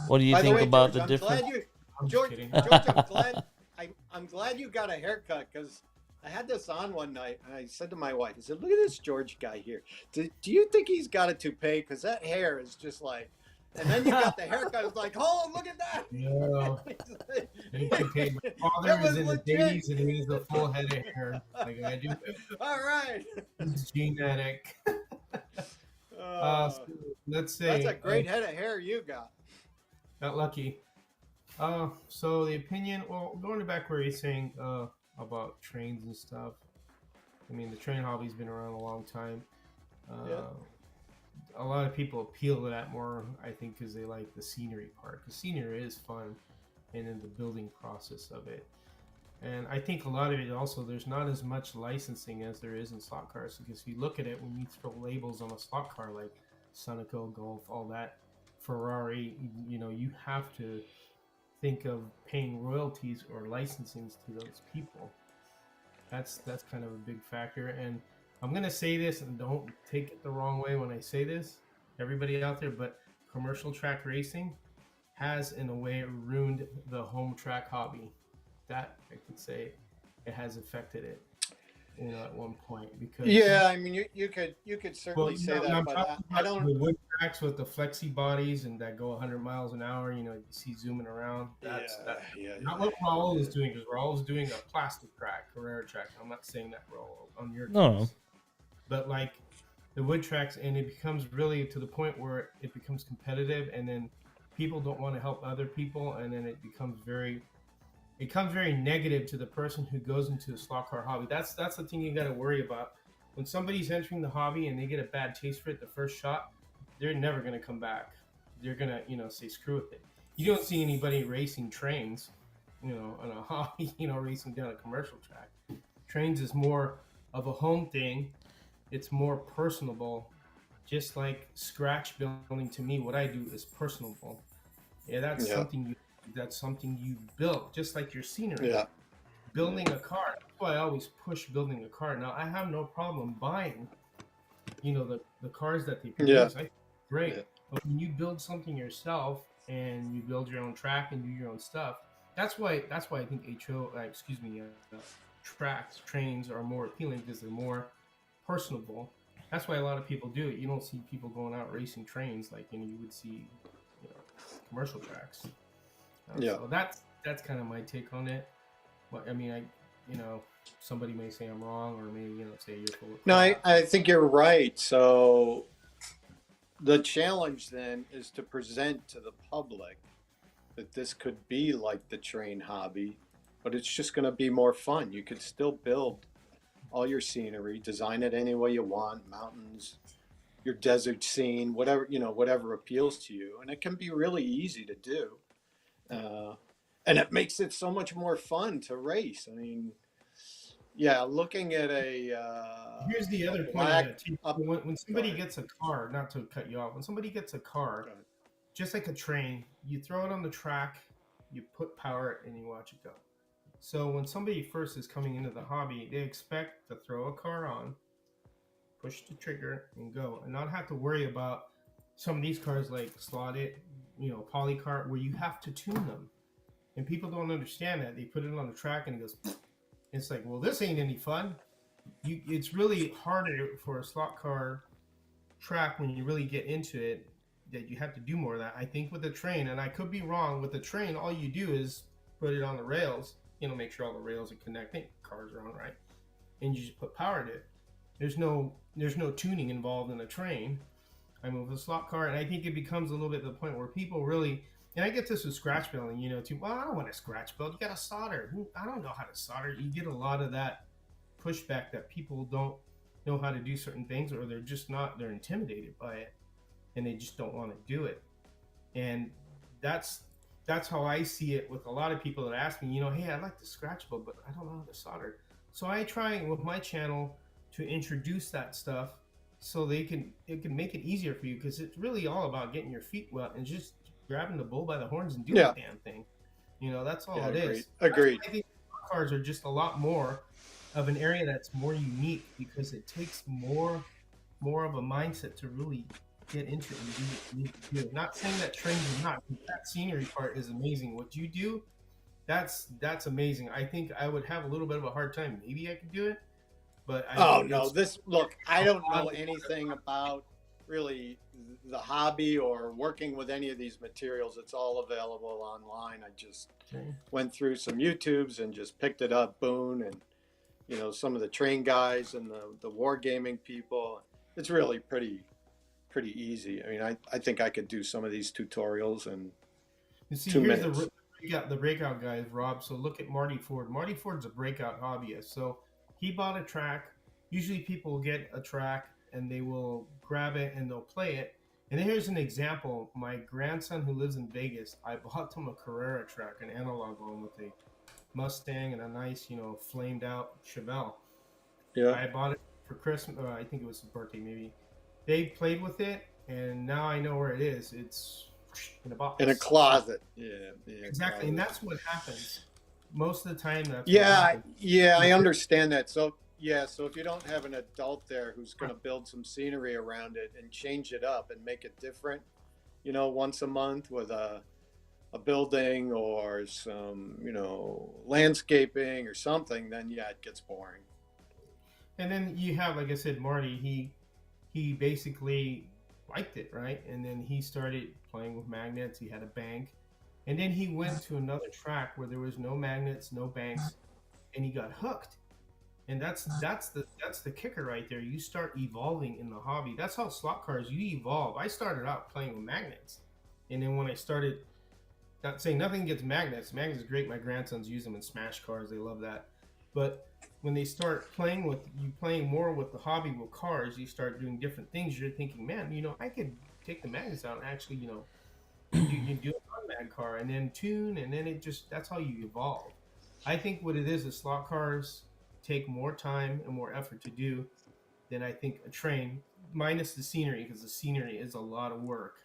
What do you By the think way, about George, the difference? I'm just kidding. I'm glad you got a haircut, because I had this on one night and I said to my wife, I said, "Look at this George guy here. Do you think he's got a toupee? Because that hair is just like." And then you got the haircut. It's like, oh, look at that. No, okay. My father It was was in his legit. 80s and he has a full head of hair like I do. All right. It's genetic. So let's That's say a great head of hair you got. got lucky. So the opinion. Well, going back where you're saying about trains and stuff. I mean, the train hobby's been around a long time. Yeah. A lot of people appeal to that more, I think, because they like the scenery part. Because scenery is fun, and then the building process of it. And I think a lot of it also, there's not as much licensing as there is in slot cars. Because if you look at it, when you throw labels on a slot car like Sunoco, Golf, all that, Ferrari, you have to think of paying royalties or licensings to those people. That's kind of a big factor. And I'm gonna say this, and don't take it the wrong way when I say this, everybody out there, but commercial track racing has, in a way, ruined the home track hobby. That I could say it has affected it, at one point, because I mean, you could certainly say that, I'm but talking I about don't. the wood tracks with the flexi bodies and that go 100 miles an hour. You see zooming around. That's not what Raul is doing, because Raul is doing a plastic track, Carrera track. I'm not saying that, Raul, on your No, case, but like the wood tracks, and it becomes really to the point where it becomes competitive, and then people don't want to help other people, and then it becomes very negative to the person who goes into the slot car hobby. That's the thing you got to worry about. When somebody's entering the hobby and they get a bad taste for it the first shot, they're never going to come back. They're going to, say screw with it. You don't see anybody racing trains, on a hobby, racing down a commercial track. Trains is more of a home thing. It's more personable. Just like scratch building, to me, what I do is personable. Yeah, that's something you built, just like your scenery. Yeah. Building a car. That's why I always push building a car. Now I have no problem buying, the cars that they produce. I think it's great. Yeah. But when you build something yourself and you build your own track and do your own stuff, that's why I think trains are more appealing, because they're more personable. That's why a lot of people do it. You don't see people going out racing trains like you would see, commercial tracks. So that's kind of my take on it. But I mean, somebody may say I'm wrong, or maybe say you're full of crap. No, I think you're right. So the challenge then is to present to the public that this could be like the train hobby, but it's just going to be more fun. You could still build all your scenery, design it any way you want, mountains, your desert scene, whatever appeals to you, and it can be really easy to do. And it makes it so much more fun to race. I mean, looking at here's the other point. When somebody gets a car, not to cut you off, when somebody gets a car, just like a train, you throw it on the track, you put power, and you watch it go. So when somebody first is coming into the hobby, they expect to throw a car on, push the trigger, and go, and not have to worry about some of these cars like slotted, polycar, where you have to tune them. And people don't understand that. They put it on the track and it goes, it's like, well, this ain't any fun. it's really harder for a slot car track when you really get into it, that you have to do more of that. I think with the train, and I could be wrong, with the train, all you do is put it on the rails, make sure all the rails are connecting, cars are on right, and you just put power to it. There's no tuning involved in a train. I move a slot car, and I think it becomes a little bit to the point where people really, and I get this with scratch building, too. Well, I don't want to scratch build. You got to solder. I don't know how to solder. You get a lot of that pushback that people don't know how to do certain things, or they're intimidated by it, and they just don't want to do it. And that's how I see it with a lot of people that ask me, hey, I'd like to scratch build, but I don't know how to solder. So I try with my channel to introduce that stuff so it can make it easier for you, because it's really all about getting your feet wet and just grabbing the bull by the horns and doing the damn thing. That's all it is. Agreed. I think cars are just a lot more of an area that's more unique, because it takes more of a mindset to really get into it and do what you need to do. Not saying that trains are not. That scenery part is amazing. What you do, that's amazing. I think I would have a little bit of a hard time. Maybe I could do it, but I I don't know anything about really the hobby or working with any of these materials. It's all available online. I just went through some YouTubes and just picked it up, Boone, and some of the train guys and the wargaming people. It's really pretty easy. I mean, I think I could do some of these tutorials in 2 minutes. We got the breakout guys, Rob. So look at Marty Ford. Marty Ford's a breakout hobbyist. So he bought a track. Usually people will get a track and they will grab it and they'll play it. And here's an example. My grandson who lives in Vegas, I bought him a Carrera track, an analog one with a Mustang and a nice, flamed out Chevelle. Yeah. I bought it for Christmas. I think it was his birthday, maybe. They played with it, and now I know where it is. It's in a box. In a closet. Yeah. Exactly, closet. And that's what happens most of the time. I understand that. So if you don't have an adult there who's going to build some scenery around it and change it up and make it different, once a month with a building or some, landscaping or something, then it gets boring. And then you have, like I said, Marty, he basically liked it, right? And then he started playing with magnets. He had a bank. And then he went to another track where there was no magnets, no banks, and he got hooked. And that's the kicker right there. You start evolving in the hobby. That's how slot cars, you evolve. I started out playing with magnets. And then when I started, not saying nothing against magnets. Magnets is great. My grandsons use them in smash cars. They love that. But when they start playing more with the hobby with cars, you start doing different things. You're thinking, man, I could take the magnets out and actually, you do an unmag car and then tune, and then that's how you evolve. I think what it is slot cars take more time and more effort to do than I think a train, minus the scenery, because the scenery is a lot of work.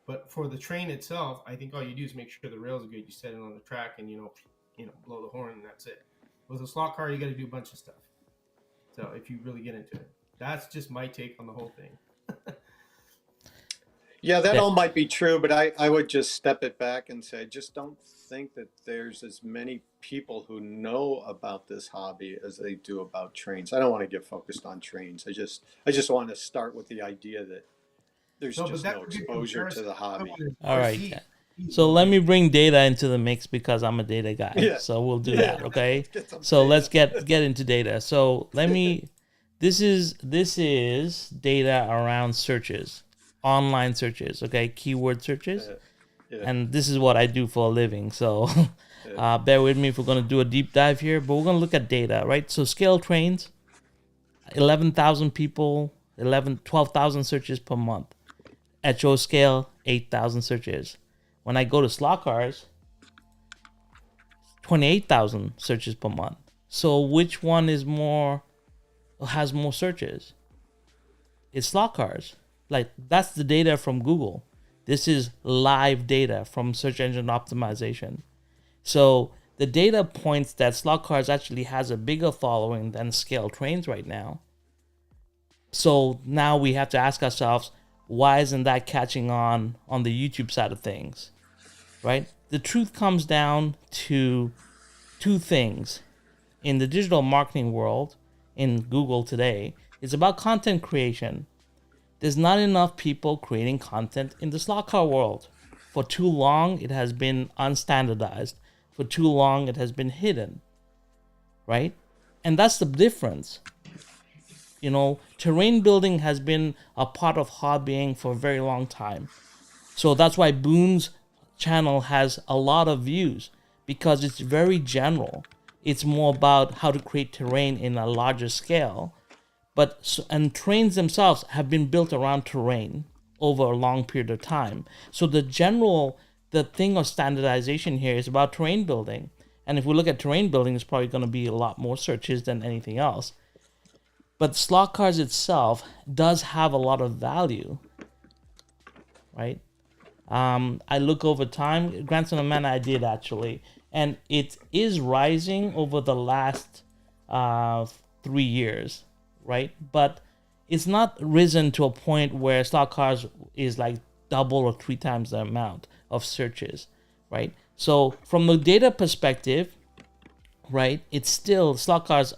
But for the train itself, I think all you do is make sure the rails are good. You set it on the track and, blow the horn, and that's it. With a slot car, you got to do a bunch of stuff. So if you really get into it, that's just my take on the whole thing. That all might be true, but I would just step it back and say, I just don't think that there's as many people who know about this hobby as they do about trains. I don't want to get focused on trains. I just want to start with the idea that there's no exposure to the hobby. All right. So let me bring data into the mix because I'm a data guy. Yeah. So we'll do that, okay? So let's get into data. So this is data around searches, online searches, okay? Keyword searches. And this is what I do for a living. So bear with me if we're going to do a deep dive here, but we're going to look at data, right? So scale trains, 11,000 people, 12,000 searches per month. Echo scale, 8,000 searches. When I go to slot cars, 28,000 searches per month. So which one has more searches? It's slot cars. Like, that's the data from Google. This is live data from search engine optimization. So the data points that slot cars actually has a bigger following than scale trains right now. So now we have to ask ourselves, why isn't that catching on the YouTube side of things, right? The truth comes down to two things. In the digital marketing world, in Google today. It's about content creation. There's not enough people creating content in the slot car world. For too long, it has been unstandardized. For too long, it has been hidden, right? And that's the difference. You know, terrain building has been a part of hobbying for a very long time. So that's why Boone's channel has a lot of views, because it's very general. It's more about how to create terrain in a larger scale. And trains themselves have been built around terrain over a long period of time. So the thing of standardization here is about terrain building. And if we look at terrain building, it's probably going to be a lot more searches than anything else. But slot cars itself does have a lot of value, right? I look over time. Grandson of Man, I did actually, and it is rising over the last 3 years, right? But it's not risen to a point where slot cars is like double or 3 times the amount of searches, right? So from the data perspective, right, it's still slot cars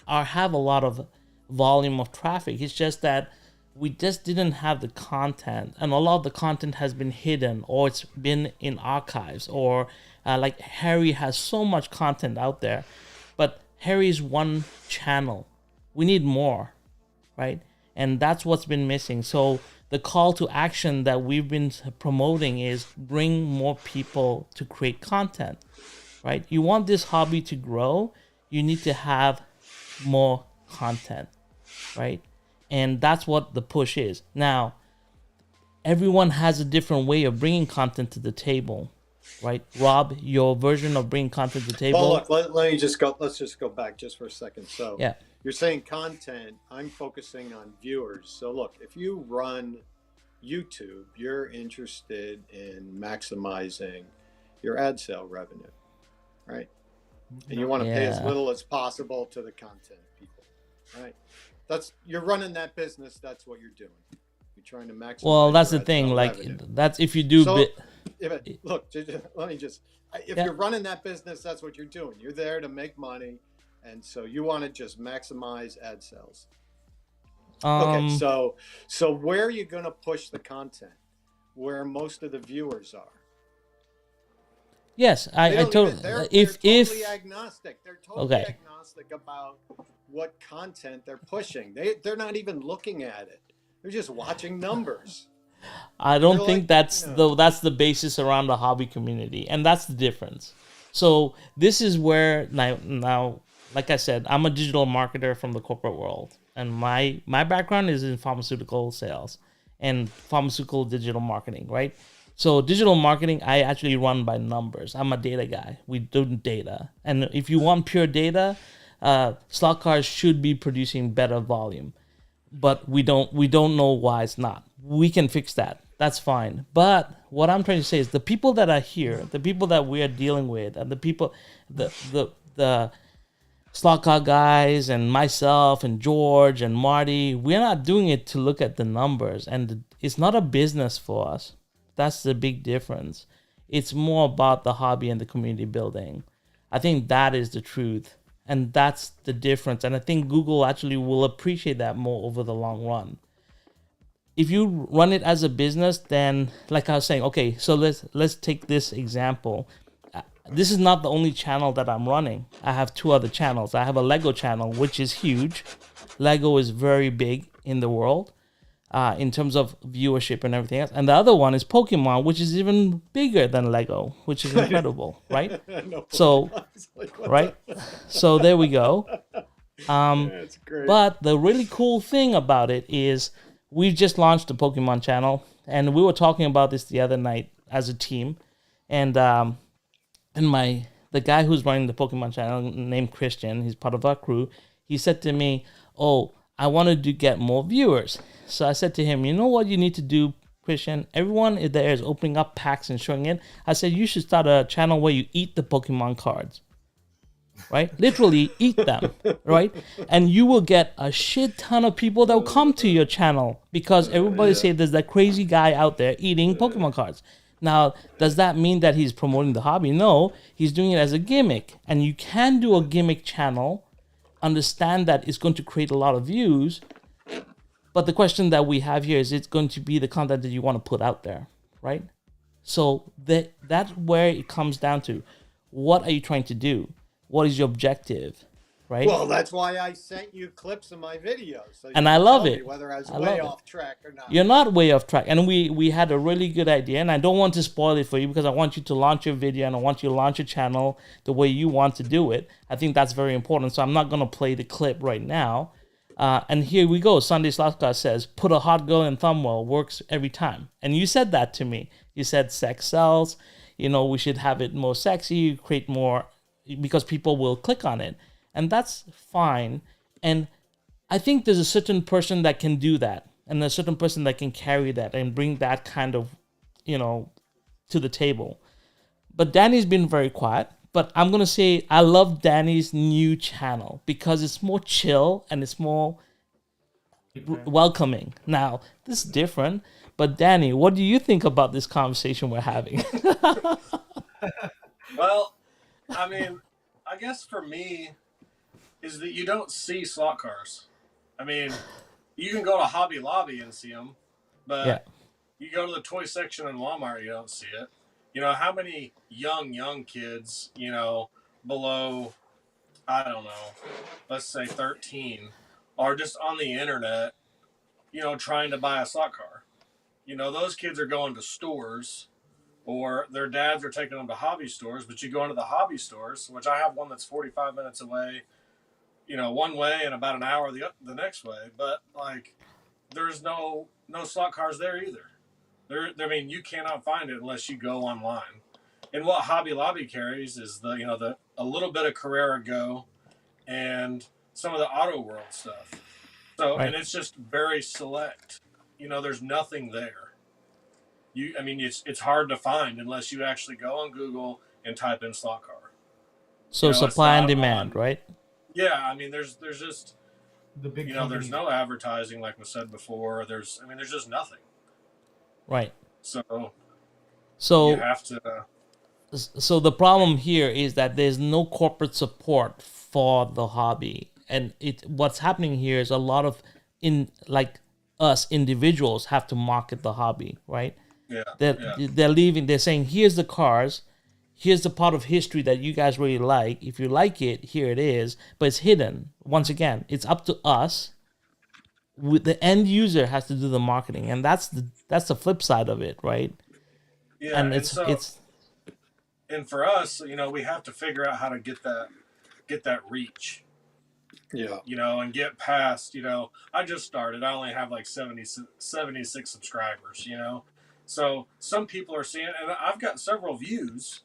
have a lot of volume of traffic. It's just that we just didn't have the content, and a lot of the content has been hidden, or it's been in archives, or like Harry has so much content out there, but Harry's one channel. We need more, right? And that's what's been missing. So the call to action that we've been promoting is bring more people to create content, right? You want this hobby to grow, you need to have more content, right? And that's what the push is. Now, everyone has a different way of bringing content to the table, right? Rob, your version of bringing content to the table. Well, look, let me just go. Let's just go back just for a second. So, yeah, you're saying content. I'm focusing on viewers. So, look, if you run YouTube, you're interested in maximizing your ad sale revenue, right? And you want to pay as little as possible to the content people, right? You're running that business. That's what you're doing. You're trying to maximize. Well, that's the thing. Like revenue. That's if you do. So, look, let me just. If you're running that business, that's what you're doing. You're there to make money, and so you want to just maximize ad sales. Okay, so where are you going to push the content? Where most of the viewers are. Yes, I totally. They're totally agnostic. They're totally agnostic about what content they're pushing. They're not even looking at it. They're just watching numbers. I don't think that's the basis around the hobby community, and that's the difference. So this is where now, like I said, I'm a digital marketer from the corporate world, and my background is in pharmaceutical sales and pharmaceutical digital marketing, right? So digital marketing, I actually run by numbers. I'm a data guy. We do data, and if you want pure data, slot cars should be producing better volume, but we don't know why it's not. We can fix that. That's fine. But what I'm trying to say is the people that are here, the people that we are dealing with, and the people, the slot car guys and myself and George and Marty, we're not doing it to look at the numbers, and it's not a business for us. That's the big difference. It's more about the hobby and the community building. I think that is the truth, and that's the difference. And I think Google actually will appreciate that more over the long run. If you run it as a business, then like I was saying, okay, so let's take this example. This is not the only channel that I'm running. I have 2 other channels. I have a Lego channel, which is huge. Lego is very big in the world in terms of viewership and everything else. And the other one is Pokemon, which is even bigger than Lego, which is incredible, right? So, right? So there we go. That's great. But the really cool thing about it is we've just launched a Pokemon channel, and we were talking about this the other night as a team, and the guy who's running the Pokemon channel named Christian, he's part of our crew. He said to me, "Oh, I wanted to get more viewers." So I said to him, "You know what you need to do, Christian? Everyone there is opening up packs and showing it." I said, "You should start a channel where you eat the Pokemon cards." Right? Literally eat them, right? And you will get a shit ton of people that will come to your channel because everybody say there's that crazy guy out there eating Pokemon cards. Now, does that mean that he's promoting the hobby? No, he's doing it as a gimmick. And you can do a gimmick channel understand that it's going to create a lot of views. But the question that we have here is, it's going to be the content that you want to put out there, right? So that's where it comes down to. What are you trying to do? What is your objective, right? Well, that's why I sent you clips of my videos, so you And can I love tell it. me whether I was I way love it. off track or not. You're not way off track. And we had a really good idea, and I don't want to spoil it for you because I want you to launch your video and I want you to launch your channel the way you want to do it. I think that's very important. So I'm not going to play the clip right now. And here we go. Sunday Slotcast says, put a hot girl in thumbnail, works every time. And you said that to me. You said sex sells. We should have it more sexy, create more, because people will click on it. And that's fine. And I think there's a certain person that can do that, and a certain person that can carry that and bring that kind of, to the table. But Danny's been very quiet. But I'm going to say I love Danny's new channel because it's more chill and it's more welcoming. Now, this is different. But Danny, what do you think about this conversation we're having? Well, I mean, I guess for me is that you don't see slot cars. I mean, you can go to Hobby Lobby and see them, but Yeah. you go to the toy section in Walmart, you don't see it. How many young kids, below, I don't know, let's say 13, are just on the internet, trying to buy a slot car. Those kids are going to stores, or their dads are taking them to hobby stores, but you go into the hobby stores, which I have one that's 45 minutes away, one way, and about an hour the next way. But like, there's no slot cars there either. I mean, you cannot find it unless you go online. And what Hobby Lobby carries is the a little bit of Carrera Go and some of the Auto World stuff. So, Right. And it's just very select. There's nothing there. It's hard to find unless you actually go on Google and type in slot car. So supply and demand, right? Yeah, I mean, there's just The big there's no advertising like was said before. There's just nothing. Right. So So you have to. So the problem here is that there's no corporate support for the hobby, and what's happening here is a lot of us individuals have to market the hobby, right? Yeah. They're saying, here's the cars, here's the part of history that you guys really like. If you like it, here it is, but it's hidden. Once again, it's up to us. The end user has to do the marketing, and that's the flip side of it, right? Yeah, And and for us, we have to figure out how to get that reach. Yeah. And get past, I just started. I only have like 76 subscribers, So some people are seeing, and I've got several views,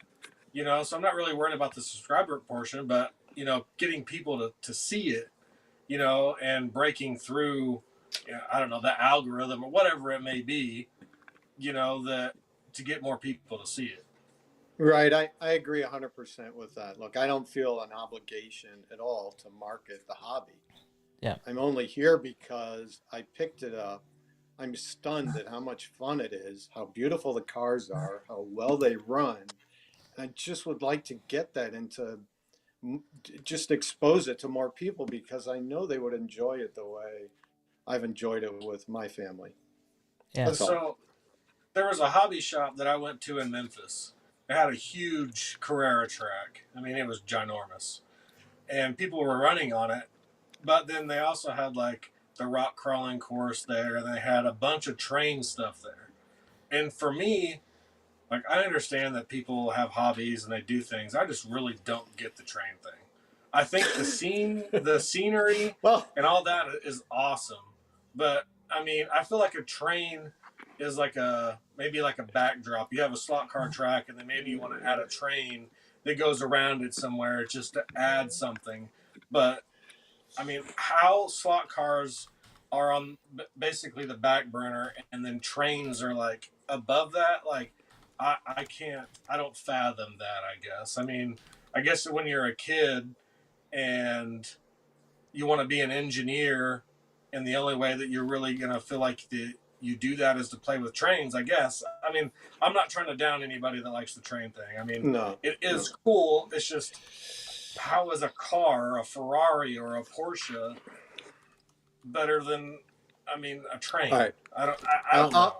so I'm not really worried about the subscriber portion, but, getting people to see it, and breaking through, I don't know, the algorithm or whatever it may be, that to get more people to see it. Right. I agree 100% with that. Look, I don't feel an obligation at all to market the hobby. Yeah. I'm only here because I picked it up. I'm stunned at how much fun it is, how beautiful the cars are, how well they run. And I just would like to get that into, just expose it to more people because I know they would enjoy it the way I've enjoyed it with my family. Yeah. That's all. So there was a hobby shop that I went to in Memphis. It had a huge Carrera track. I mean, it was ginormous. And people were running on it. But then they also had like the rock crawling course there, and they had a bunch of train stuff there. And for me, like, I understand that people have hobbies and they do things. I just really don't get the train thing. I think the scenery, Well, and all that is awesome. But I mean, I feel like a train is maybe like a backdrop. You have a slot car track, and then maybe you want to add a train that goes around it somewhere just to add something. But I mean, how slot cars are on basically the back burner, and then trains are like above that. Like, I can't, I don't fathom that. I guess. I mean, I guess when you're a kid and you want to be an engineer, and the only way that you're really gonna feel like you do that is to play with trains, I guess. I mean, I'm not trying to down anybody that likes the train thing. I mean, no. it is cool. It's just, how is a car, a Ferrari or a Porsche, better than, I mean, a train? All right. I don't know.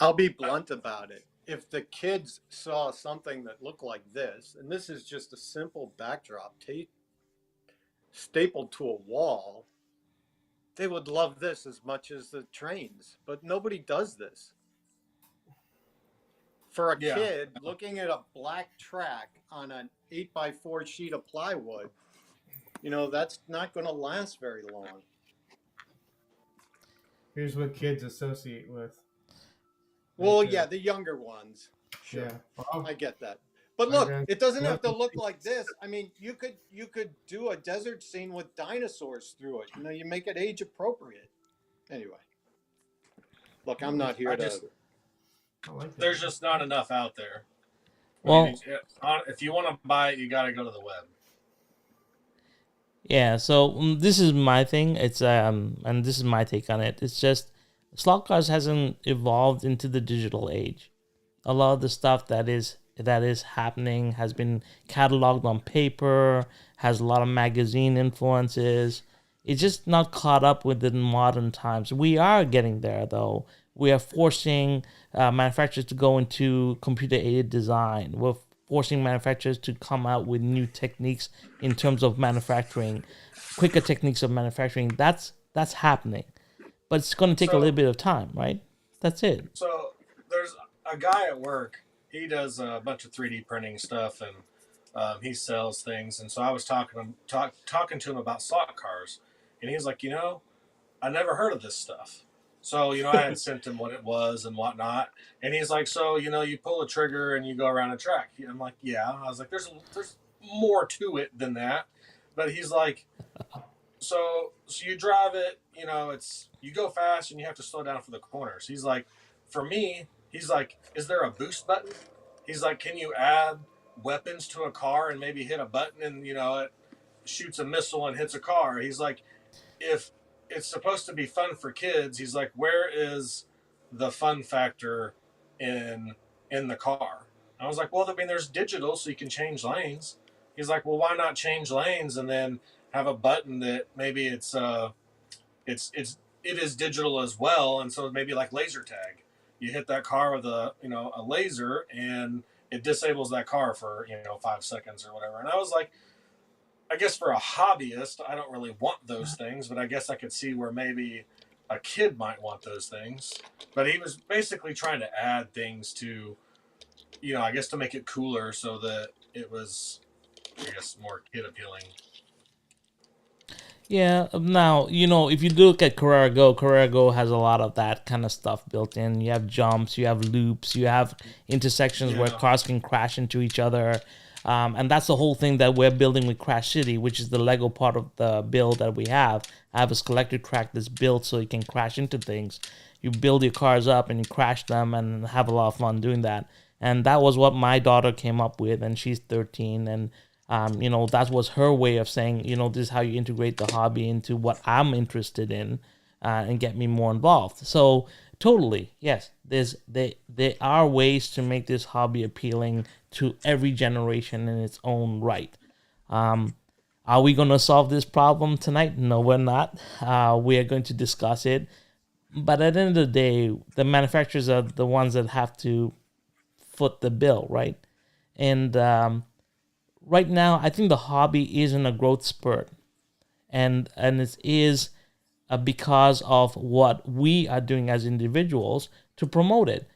I'll be blunt about it. If the kids saw something that looked like this, and this is just a simple backdrop stapled to a wall, they would love this as much as the trains. But nobody does this. For a Yeah. kid looking at a black track on an 8x4 sheet of plywood, that's not going to last very long. Here's what kids associate with. Well, yeah, the younger ones. Sure. Yeah. Well, I get that. But My look, grand- it doesn't have to look like this. I mean, you could do a desert scene with dinosaurs through it. You make it age appropriate. Anyway. Look, I'm not here I to just- I like that. There's just not enough out there. Well, If you want to buy it, you got to go to the web. yeah. So this is my thing. It's and this is my take on it. It's just slot cars hasn't evolved into the digital age. A lot of the stuff that is happening has been cataloged on paper, has a lot of magazine influences. It's just not caught up with the modern times. We are getting there, though. We are forcing manufacturers to go into computer-aided design. We're forcing manufacturers to come out with new techniques in terms of manufacturing, quicker techniques of manufacturing. That's happening. But it's going to take a little bit of time, right? That's it. So there's a guy at work. He does a bunch of 3D printing stuff, and he sells things. And so I was talking to him about slot cars, and he's like, I never heard of this stuff. So I had sent him what it was and whatnot, and he's like, so you pull a trigger and you go around a track. I'm like, yeah. I was like, there's more to it than that, but he's like, so you drive it, you go fast and you have to slow down for the corners. He's like, for me, he's like, is there a boost button? He's like, can you add weapons to a car and maybe hit a button and it shoots a missile and hits a car? He's like, if it's supposed to be fun for kids, he's like, where is the fun factor in the car? I was like, well, I mean, there's digital, so you can change lanes. He's like, well, why not change lanes and then have a button that maybe it is digital as well, and so maybe like laser tag. You hit that car with a laser, and it disables that car for 5 seconds or whatever. And I was like, I guess for a hobbyist, I don't really want those things, but I guess I could see where maybe a kid might want those things. But he was basically trying to add things to, I guess to make it cooler so that it was, I guess, more kid appealing. Yeah, now, if you look at Carrera Go has a lot of that kind of stuff built in. You have jumps, you have loops, you have intersections where cars can crash into each other. And that's the whole thing that we're building with Crash City, which is the Lego part of the build that we have. I have a collector track that's built so you can crash into things. You build your cars up and you crash them and have a lot of fun doing that. And that was what my daughter came up with, and she's 13, and that was her way of saying, this is how you integrate the hobby into what I'm interested in, and get me more involved. So totally, yes, there are ways to make this hobby appealing to every generation in its own right. Are we going to solve this problem tonight? No, we're not. We are going to discuss it. But at the end of the day, the manufacturers are the ones that have to foot the bill, right? And right now, I think the hobby is in a growth spurt, and it is because of what we are doing as individuals to promote it.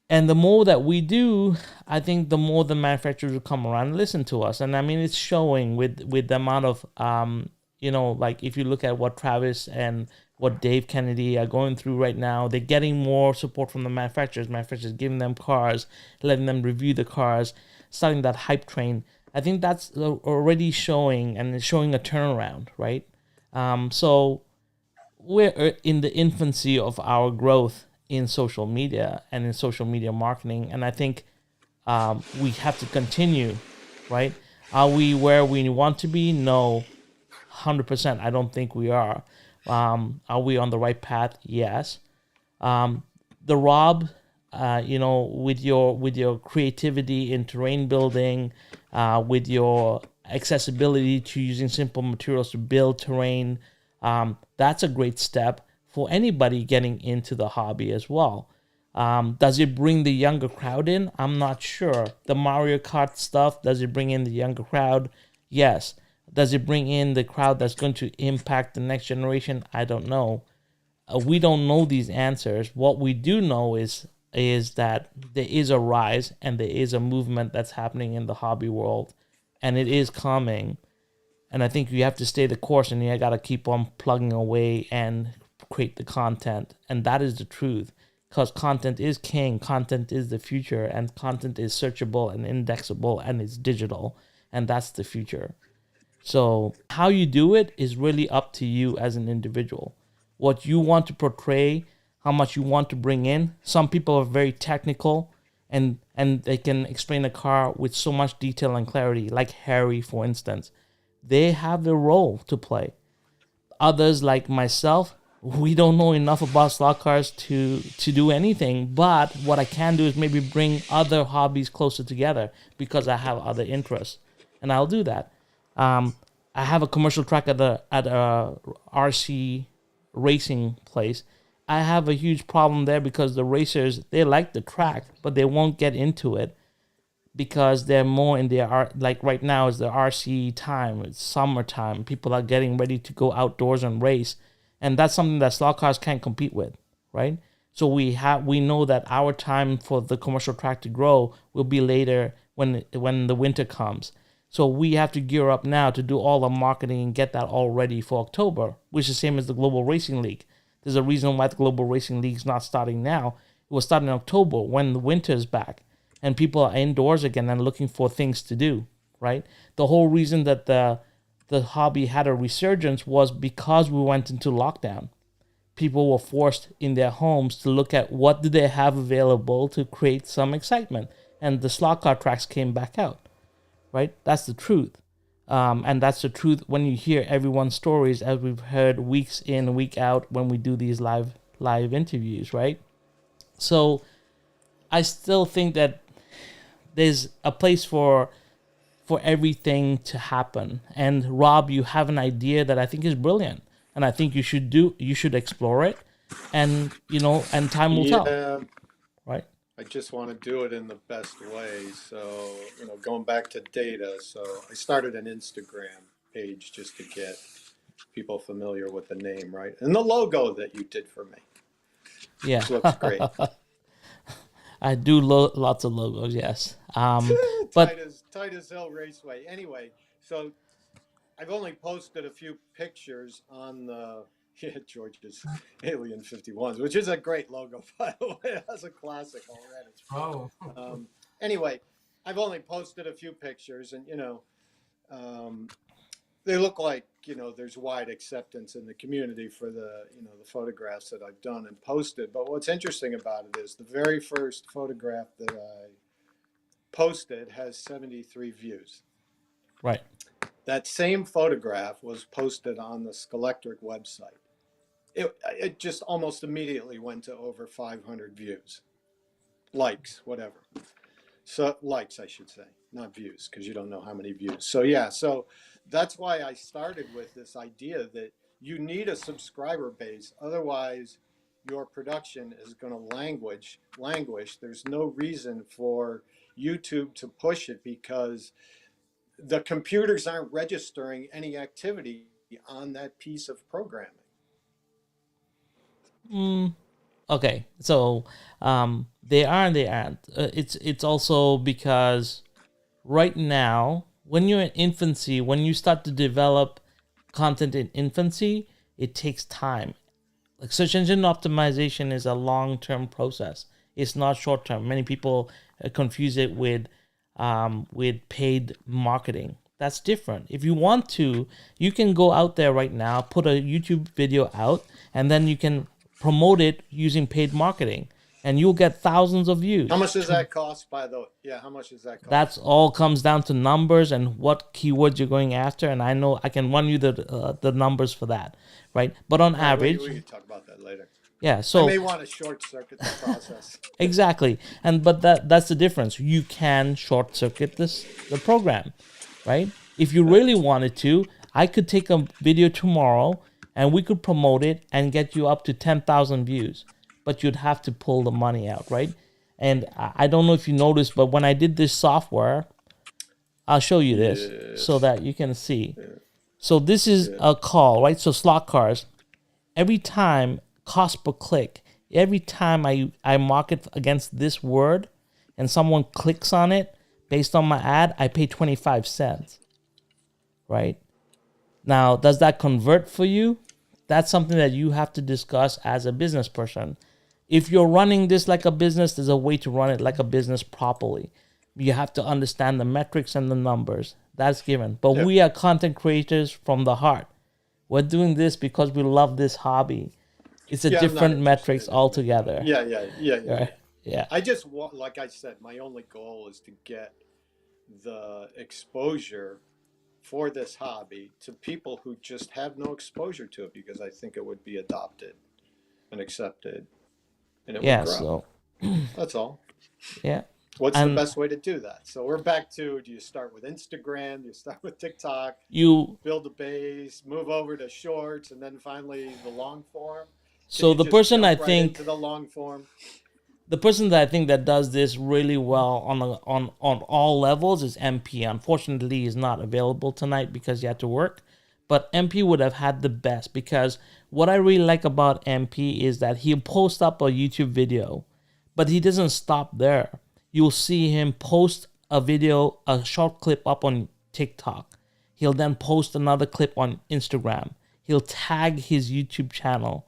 And the more that we do, I think the more the manufacturers will come around and listen to us. And I mean, it's showing with the amount of, like if you look at what Travis and what Dave Kennedy are going through right now, they're getting more support from the manufacturers. Manufacturers giving them cars, letting them review the cars, starting that hype train. I think that's already showing, and it's showing a turnaround, right? So we're in the infancy of our growth in social media and in social media marketing, and I think we have to continue, right? Are we where we want to be? No, 100%. I don't think we are. Are we on the right path? Yes. The Rob, with your creativity in terrain building, with your accessibility to using simple materials to build terrain. That's a great step for anybody getting into the hobby as well. Does it bring the younger crowd in? I'm not sure. The Mario Kart stuff, does it bring in the younger crowd? Yes. Does it bring in the crowd that's going to impact the next generation? I don't know. We don't know these answers. What we do know is that there is a rise and there is a movement that's happening in the hobby world, and it is coming. And I think you have to stay the course, and you got to keep on plugging away and create the content. And that is the truth, because content is king, content is the future, and content is searchable and indexable, and it's digital, and that's the future. So how you do it is really up to you as an individual. What you want to portray, how much you want to bring in. Some people are very technical, and they can explain a car with so much detail and clarity, like Harry, for instance. They have their role to play. Others, like myself, we don't know enough about slot cars to do anything. But what I can do is maybe bring other hobbies closer together because I have other interests, and I'll do that. I have a commercial track at a RC racing place. I have a huge problem there because the racers, they like the track, but they won't get into it because they're more in their like right now is the RC time. It's summertime. People are getting ready to go outdoors and race, and that's something that slot cars can't compete with, right? So we know that our time for the commercial track to grow will be later when the winter comes. So we have to gear up now to do all the marketing and get that all ready for October, which is the same as the Global Racing League. There's a reason why the Global Racing League is not starting now. It was starting in October when the winter is back and people are indoors again and looking for things to do, right? The whole reason that the hobby had a resurgence was because we went into lockdown. People were forced in their homes to look at what do they have available to create some excitement. And the slot car tracks came back out. Right? That's the truth. And that's the truth when you hear everyone's stories, as we've heard weeks in, week out when we do these live interviews, right? So I still think that there's a place for everything to happen. And Rob, you have an idea that I think is brilliant. And I think you should explore it. And, and time will tell. Right? I just want to do it in the best way. So, going back to data. So I started an Instagram page just to get people familiar with the name, right? And the logo that you did for me. Yeah. Which looks great. I do lots of logos, yes. But Titus Hill Raceway. Anyway, so I've only posted a few pictures on the George's Alien 51s, which is a great logo, by the way. That's a classic already. Oh. Anyway, I've only posted a few pictures, and they look like there's wide acceptance in the community for the the photographs that I've done and posted. But what's interesting about it is the very first photograph that I posted has 73 views. Right. That same photograph was posted on the Skelectric website. It just almost immediately went to over 500 views, likes, whatever. So likes, I should say, not views, because you don't know how many views. So yeah, so that's why I started with this idea that you need a subscriber base. Otherwise, your production is going to languish. There's no reason for YouTube to push it because the computers aren't registering any activity on that piece of programming. Okay, so they are and they aren't. It's also because right now, when you're in infancy, when you start to develop content in infancy, it takes time. Like search engine optimization is a long-term process. It's not short-term. Many people confuse it with paid marketing. That's different. If you want to, you can go out there right now, put a YouTube video out, and then you can promote it using paid marketing, and you'll get thousands of views. How much does that cost, by the way? Yeah, how much does that cost? That's all comes down to numbers and what keywords you're going after, and I know I can run you the numbers for that, right? But on average, we can talk about that later. Yeah, so I may want to short circuit the process. Exactly, but that's the difference. You can short circuit the program, right? If you really wanted to, I could take a video tomorrow and we could promote it and get you up to 10,000 views. But you'd have to pull the money out, right? And I don't know if you noticed, but when I did this software, I'll show you this so Yes. that you can see. So this is a call, right? So slot cars, every time cost per click, every time I market against this word and someone clicks on it based on my ad, I pay 25 cents, right? Now, does that convert for you? That's something that you have to discuss as a business person. If you're running this like a business, there's a way to run it like a business properly. You have to understand the metrics and the numbers. That's given. But we are content creators from the heart. We're doing this because we love this hobby. It's a I'm not different metrics interested in- altogether. Yeah. Right? Yeah. I just want, like I said, my only goal is to get the exposure for this hobby to people who just have no exposure to it, because I think it would be adopted and accepted and it Yeah. would grow. So, That's all. yeah. What's And the best way to do that? So we're back to, do you start with Instagram? Do you start with TikTok? You, Build a base, move over to shorts, and then finally the long form? so Can you the just person jump I right think into the long form? the person that I think that does this really well on all levels is MP. Unfortunately, he's not available tonight because he had to work. But MP would have had the best, because what I really like about MP is that he'll post up a YouTube video, but he doesn't stop there. You'll see him post a video, a short clip up on TikTok. He'll then post another clip on Instagram. He'll tag his YouTube channel.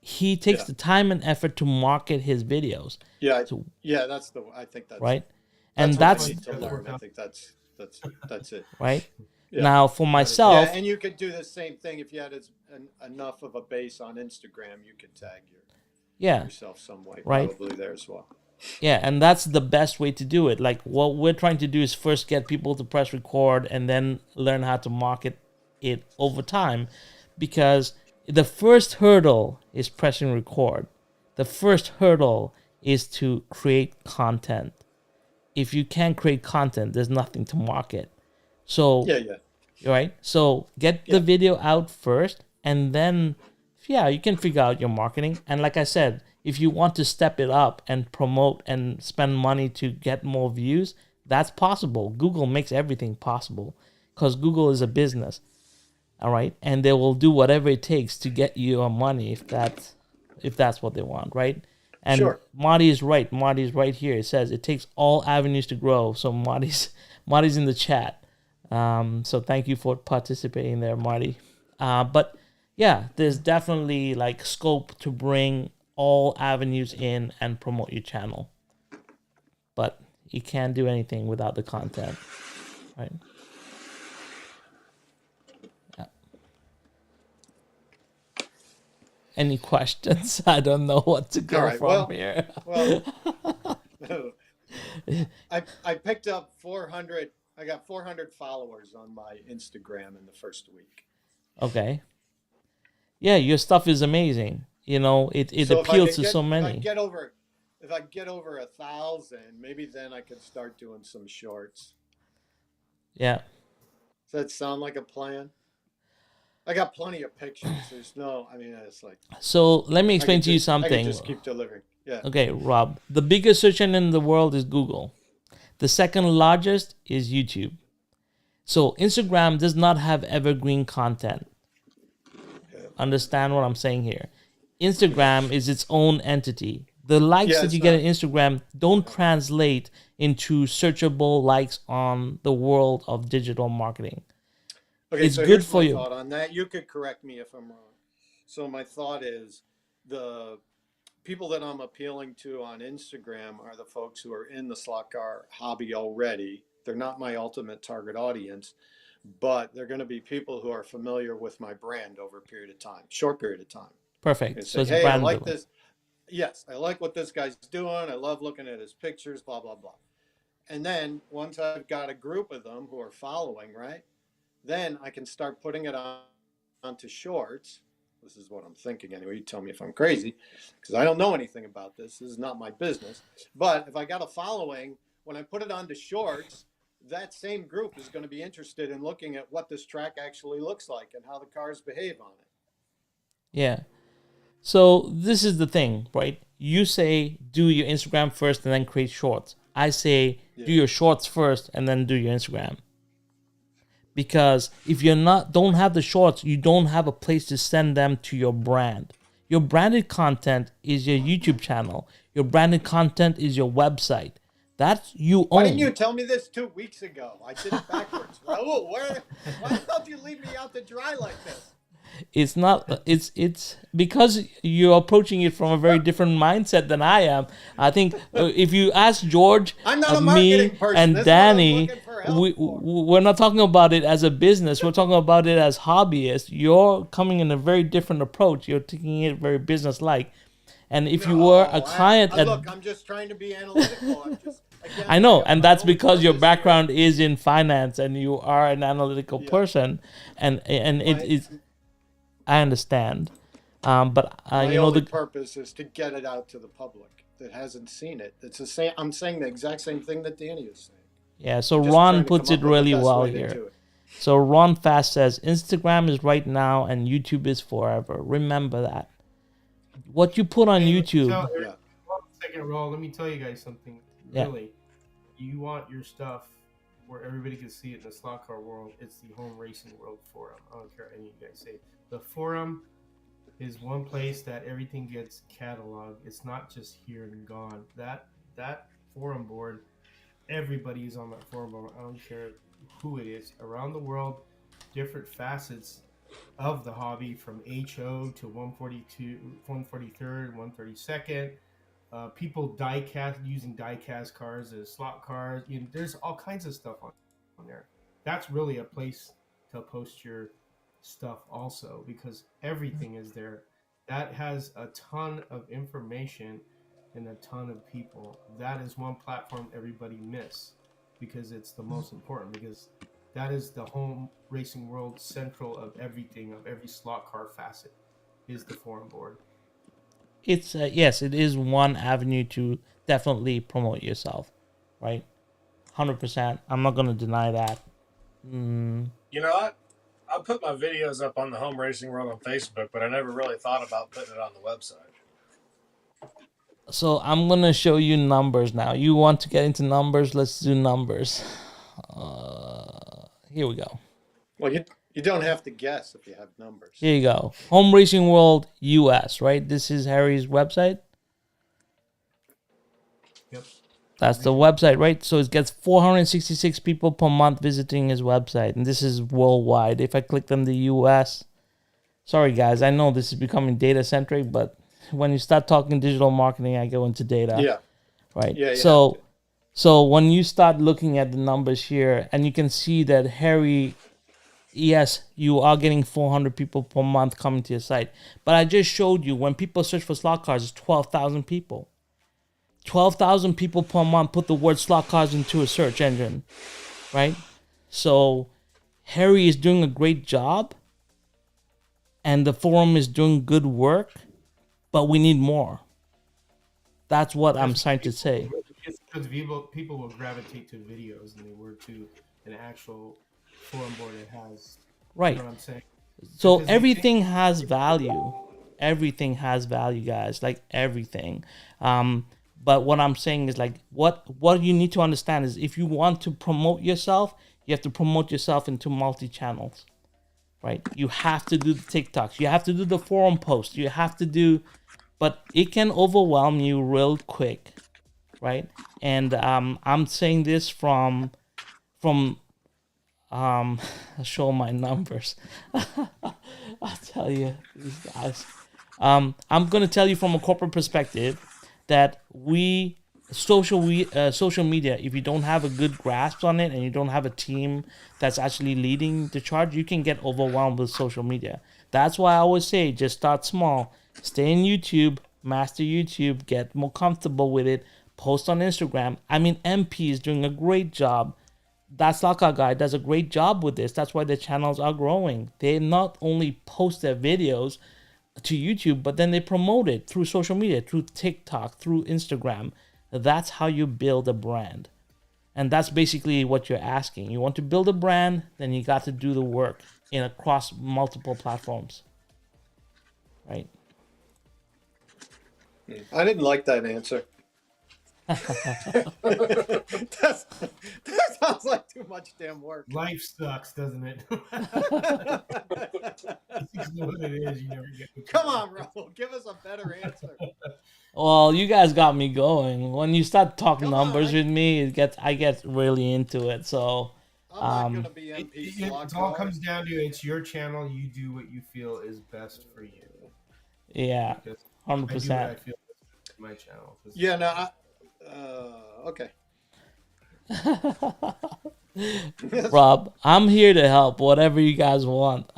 He takes Yeah. the time and effort to market his videos, Yeah, So- yeah, I think that's right? That's And what that's I need to That's learn. worked I out. think that's it. right. Yeah. Now for Yeah, myself, and you could do the same thing if you had enough of a base on Instagram. You could tag yeah, yourself some way, Right. probably there as well. yeah, and that's the best way to do it. Like what we're trying to do is first get people to press record and then learn how to market it over time, because the first hurdle is pressing record. The first hurdle is to create content. If you can't create content, there's nothing to market. So Yeah. right? So get Yeah. the video out first, and then, yeah, you can figure out your marketing. And like I said, if you want to step it up and promote and spend money to get more views, that's possible. Google makes everything possible because Google is a business, all right? And they will do whatever it takes to get you your money if that's what they want, right? And Sure. Marty is right. Marty's right here. It says it takes all avenues to grow. So Marty's in the chat. So thank you for participating there, Marty. But yeah, there's definitely like scope to bring all avenues in and promote your channel. But you can't do anything without the content, right? Yeah. Any questions? I don't know what to go All right, from well- here. Well, I picked up 400. I got 400 followers on my Instagram in the first week. Okay. Yeah, your stuff is amazing. You know, it So if I appeals could to get- so If I many. get over 1,000, maybe then I could start doing some shorts. Yeah. Does that sound like a plan? I got plenty of pictures. There's no, it's like So let me I explain could to you just- I something. could just keep delivering. Yeah. Okay, Rob. The biggest search engine in the world is Google. The second largest is YouTube. So Instagram does not have evergreen content. Understand what I'm saying here? Instagram is its own entity. The likes Yeah, that it's you get not- on Instagram don't translate into searchable likes on the world of digital marketing. Okay, It's so good here's for my you. thought on that. You could correct me if I'm wrong. So my thought is the people that I'm appealing to on Instagram are the folks who are in the slot car hobby already. They're not my ultimate target audience, but they're going to be people who are familiar with my brand over a period of time, short period of time. Perfect. And So say, it's hey, I brand like building. this. Yes, I like what this guy's doing. I love looking at his pictures, blah, blah, blah. And then once I've got a group of them who are following, right, then I can start putting it onto shorts. This is what I'm thinking anyway. You tell me if I'm crazy, because I don't know anything about this. This is not my business. But if I got a following, when I put it onto shorts, that same group is going to be interested in looking at what this track actually looks like and how the cars behave on it. Yeah. So this is the thing, right? You say do your Instagram first and then create shorts. I say do your shorts first and then do your Instagram. Because if you're not don't have the shorts, you don't have a place to send them to your brand. Your branded content is your YouTube channel. Your branded content is your website. That's you own. Why didn't you tell me this 2 weeks ago? I did it backwards. Raul, why don't you leave me out to dry like this? It's not. It's because you're approaching it from a very different mindset than I am. I think if you ask George, I'm not a me, marketing person. and That's Danny, what I'm looking for help for. we're not talking about it as a business. We're talking about it as hobbyists. You're coming in a very different approach. You're taking it very business-like. And if you were a client, look, I'm just trying to be analytical. Again, I know, and that's because your purpose background is in finance, and you are an analytical person, and it is. I understand, but My you know only the purpose is to get it out to the public that hasn't seen it. It's the same. I'm saying the exact same thing that Danny is saying. yeah. So Just Ron trying to puts come it up with the really best well way to here. do it. So Ron Fast says Instagram is right now and YouTube is forever. Remember that. What you put on YouTube. So, 1 second, Raul. Let me tell you guys something. Yeah. Really, you want your stuff where everybody can see it in the slot car world. It's the Home Racing World Forum. I don't care what any of you guys say. The forum is one place that everything gets cataloged. It's not just here and gone. That forum board, everybody is on that forum board. I don't care who it is around the world. Different facets of the hobby, from HO to 142, 143rd, 132nd. People die-cast using die-cast cars as slot cars. You know, there's all kinds of stuff on there. That's really a place to post your stuff also, because everything is there. That has a ton of information and a ton of people. That is one platform everybody miss because it's the most important, because that is the home racing world central of everything, of every slot car facet is the forum board. It's yes, it is one avenue to definitely promote yourself, right? 100%. I'm not gonna deny that. You know what? I put my videos up on the Home Racing World on Facebook, but I never really thought about putting it on the website. So I'm gonna show you numbers now. You want to get into numbers? Let's do numbers. Here we go. Well, you don't have to guess if you have numbers. Here you go. Home Racing World US, right? This is Harry's website. Yep. That's the website, right? So it gets 466 people per month visiting his website, and this is worldwide. If I click on the US, sorry guys, I know this is becoming data centric, but when you start talking digital marketing, I go into data. Yeah. Right. Yeah. So when you start looking at the numbers here, and you can see that Harry, yes, you are getting 400 people per month coming to your site. But I just showed you when people search for slot cars, it's 12,000 people. 12,000 people per month put the word slot cars into a search engine, right? So Harry is doing a great job, and the forum is doing good work, but we need more. That's what I'm trying to say. It's because people will gravitate to videos than they were to an actual forum board that has. Right. You know what I'm saying? So Because everything has value. Everything has value, guys. Like everything. But what I'm saying is like what you need to understand is if you want to promote yourself, you have to promote yourself into multi-channels. Right? You have to do the TikToks. You have to do the forum posts. You have to do, but it can overwhelm you real quick, right? And I'm saying this from I'll show my numbers. I'll tell you, these guys. I'm gonna tell you from a corporate perspective that social media, if you don't have a good grasp on it and you don't have a team that's actually leading the charge, you can get overwhelmed with social media. That's why I always say just start small, stay in YouTube, master YouTube, get more comfortable with it, post on Instagram. I mean, MP is doing a great job. That Slaka guy does a great job with this. That's why the channels are growing. They not only post their videos to YouTube, but then they promote it through social media, through TikTok, through Instagram. That's how you build a brand. And that's basically what you're asking. You want to build a brand, then you got to do the work in across multiple platforms, right? I didn't like that answer. That sounds like too much damn work. Life sucks, doesn't it? It's what it is. You never get what you Come want. on, Raul, give us a better answer. Well, you guys got me going. When you start talking Come on, numbers with me, I get really into it. So I'm not gonna be MP It slot all car. comes down to it's your channel. You do what you feel is best for you. yeah, Because I 100%. do what I feel is best for my channel. 'Cause Yeah, no, okay. Rob, I'm here to help. Whatever you guys want.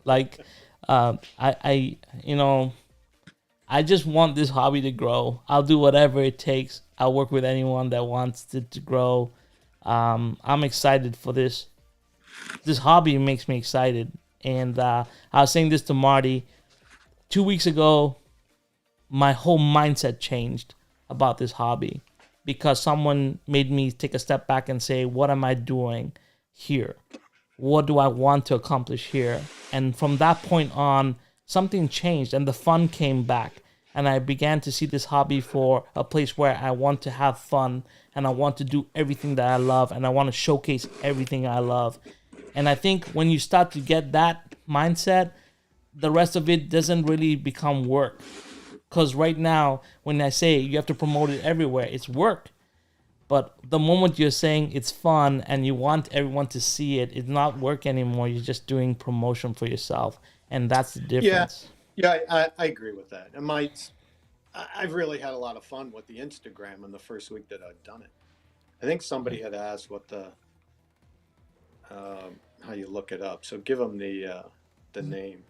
Like, I, I just want this hobby to grow. I'll do whatever it takes. I'll work with anyone that wants it to grow. I'm excited for this. This hobby makes me excited. And I was saying this to Marty 2 weeks ago. My whole mindset changed about this hobby because someone made me take a step back and say, what am I doing here? What do I want to accomplish here? And from that point on, something changed and the fun came back. And I began to see this hobby for a place where I want to have fun and I want to do everything that I love and I want to showcase everything I love. And I think when you start to get that mindset, the rest of it doesn't really become work. Because right now, when I say you have to promote it everywhere, it's work. But the moment you're saying it's fun and you want everyone to see it, it's not work anymore. You're just doing promotion for yourself. And that's the difference. Yeah, I agree with that. And I've really had a lot of fun with the Instagram in the first week that I've done it. I think somebody had asked what how you look it up. So give them the name.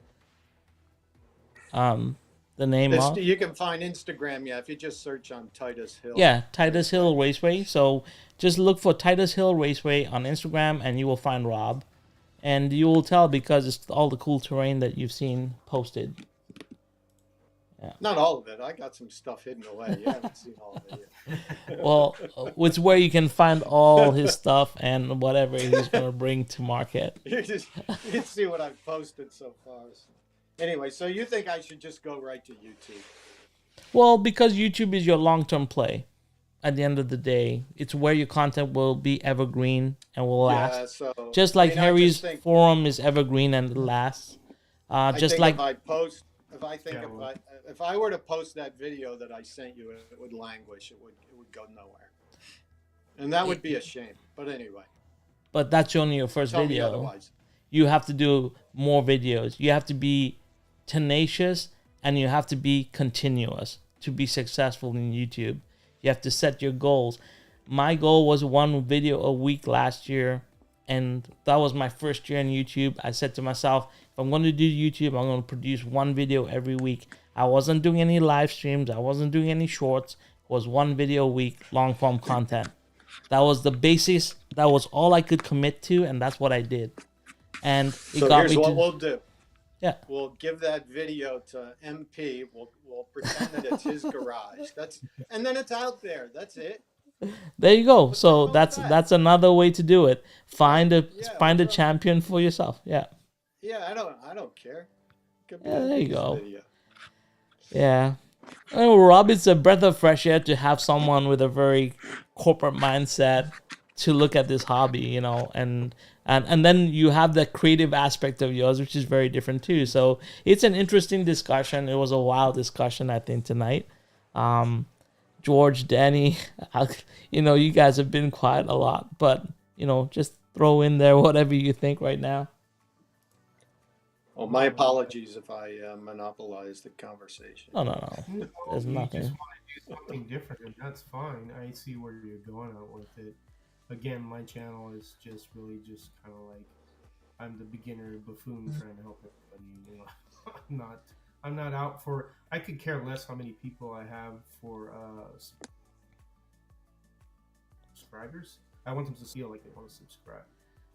The name of? You can find Instagram, yeah, if you just search on Titus Hill. Yeah, Titus Hill Raceway. So just look for Titus Hill Raceway on Instagram and you will find Rob. And you will tell because it's all the cool terrain that you've seen posted. Yeah. Not all of it. I got some stuff hidden away. You haven't seen all of it yet. Well, it's where you can find all his stuff and whatever he's going to bring to market. You can see what I've posted so far. Anyway, so you think I should just go right to YouTube? Well, because YouTube is your long-term play. At the end of the day, it's where your content will be evergreen and will last. Yeah, so, just like Harry's think, forum is evergreen and it lasts. Just like if I were to post that video that I sent you, it would languish. It would go nowhere, and that would be a shame. But anyway. But that's only your first Tell video. Me otherwise. You have to do more videos. You have to be tenacious and you have to be continuous to be successful in YouTube. You have to set your goals. My goal was 1 video a week last year, and that was my first year on YouTube. I said to myself, if I'm going to do YouTube, I'm going to produce 1 video every week. I wasn't doing any live streams. I wasn't doing any shorts. It was 1 video a week, long form content. That was the basis. That was all I could commit to, and that's what I did. And it so got here's me what to, we'll do. Yeah. We'll give that video to MP. We'll pretend that it's his garage. And then it's out there. That's it. There you go. So that's another way to do it. Find a champion for yourself. Yeah. Yeah, I don't care. There you go. Video. Yeah. Rob, it's a breath of fresh air to have someone with a very corporate mindset to look at this hobby, and then you have the creative aspect of yours, which is very different too. So it's an interesting discussion. It was a wild discussion, I think, tonight. George, Danny, you guys have been quiet a lot, but just throw in there whatever you think right now. Well, my apologies if I monopolize the conversation. No. There's nothing. You just want to do something different, and that's fine. I see where you're going out with it. Again, my channel is just really just kind of like I'm the beginner buffoon trying to help everybody. I'm not out for. I could care less how many people I have for subscribers. I want them to feel like they want to subscribe.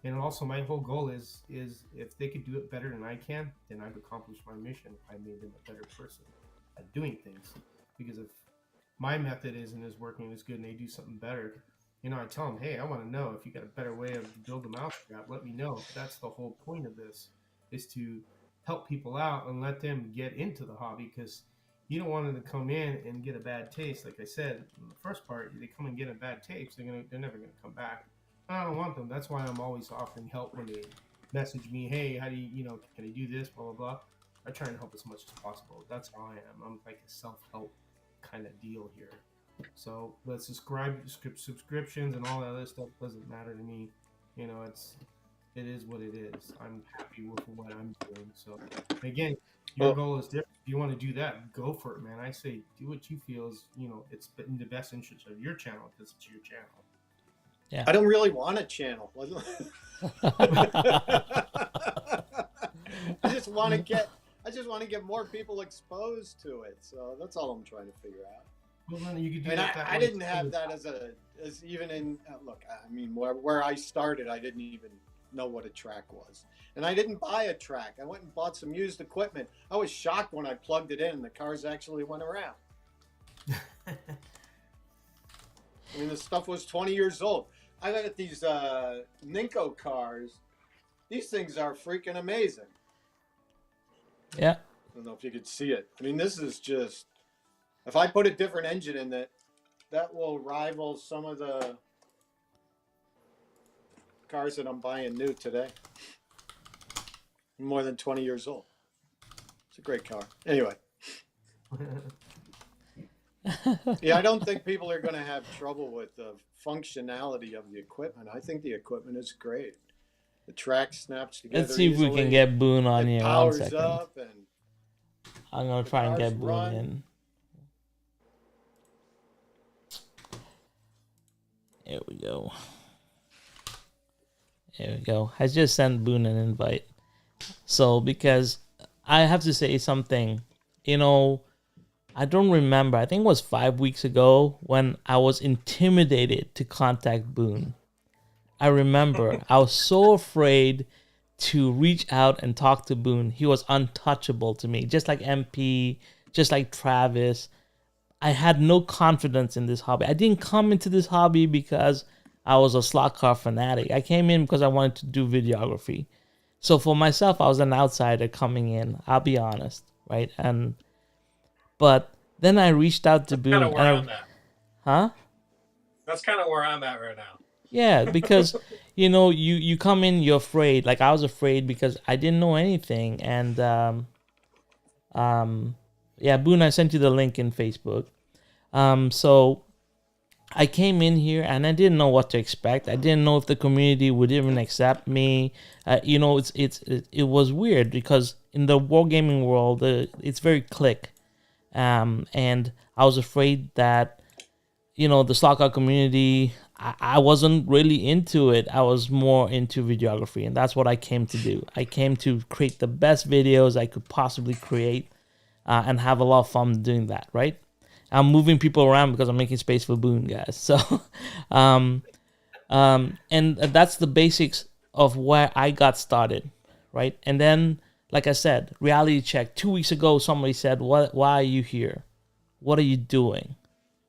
And also, my whole goal is if they could do it better than I can, then I've accomplished my mission. I made them a better person at doing things. Because if my method isn't as working as good and they do something better, I tell them, hey, I want to know if you got a better way of build a mousetrap. Let me know. That's the whole point of this, is to help people out and let them get into the hobby, because you don't want them to come in and get a bad taste. Like I said in the first part, they come and get a bad taste, they're never gonna come back. I don't want them. That's why I'm always offering help when they message me. Hey, how do can I do this? Blah blah blah. I try and help as much as possible. That's how I am. I'm like a self-help kind of deal here. So the subscriptions and all that other stuff doesn't matter to me. It is what it is. I'm happy with what I'm doing. So again, your Well, goal is different. If you want to do that, go for it, man. I say do what you feel is it's in the best interest of your channel, because it's your channel. Yeah. I don't really want a channel. I just want to get more people exposed to it. So that's all I'm trying to figure out. Well, then you could do I mean, that I way didn't have too. that as even in look. I mean, where I started, I didn't even know what a track was, and I didn't buy a track. I went and bought some used equipment. I was shocked when I plugged it in and the cars actually went around. I mean, the stuff was 20 years old. I got these Ninko cars. These things are freaking amazing. Yeah. I don't know if you could see it. I mean, this is just, if I put a different engine in it, that will rival some of the cars that I'm buying new today. More than 20 years old. It's a great car. Anyway. Yeah, I don't think people are going to have trouble with the functionality of the equipment. I think the equipment is great. The track snaps together Let's see if easily. we can get Boone on It here. powers 1 second. up and I'm gonna try and get Boone in. There we go. There we go. I just sent Boone an invite. So, because I have to say something, I don't remember. I think it was 5 weeks ago when I was intimidated to contact Boone. I remember I was so afraid to reach out and talk to Boone. He was untouchable to me, just like MP, just like Travis. I had no confidence in this hobby. I didn't come into this hobby because I was a slot car fanatic. I came in because I wanted to do videography. So for myself, I was an outsider coming in. I'll be honest, right? But then I reached out to Boone. Kind of where I'm at. Huh? That's kind of where I'm at right now. Yeah, because you come in, you're afraid. Like I was afraid because I didn't know anything, and yeah, Boone, I sent you the link in Facebook. So I came in here and I didn't know what to expect. I didn't know if the community would even accept me. It was weird because in the wargaming world, it's very click, and I was afraid that the slot car community. I wasn't really into it. I was more into videography, and that's what I came to do. I came to create the best videos I could possibly create, and have a lot of fun doing that, right? I'm moving people around because I'm making space for Boone, guys. So, and that's the basics of where I got started, right? And then, like I said, reality check. 2 weeks ago, somebody said, why are you here? What are you doing,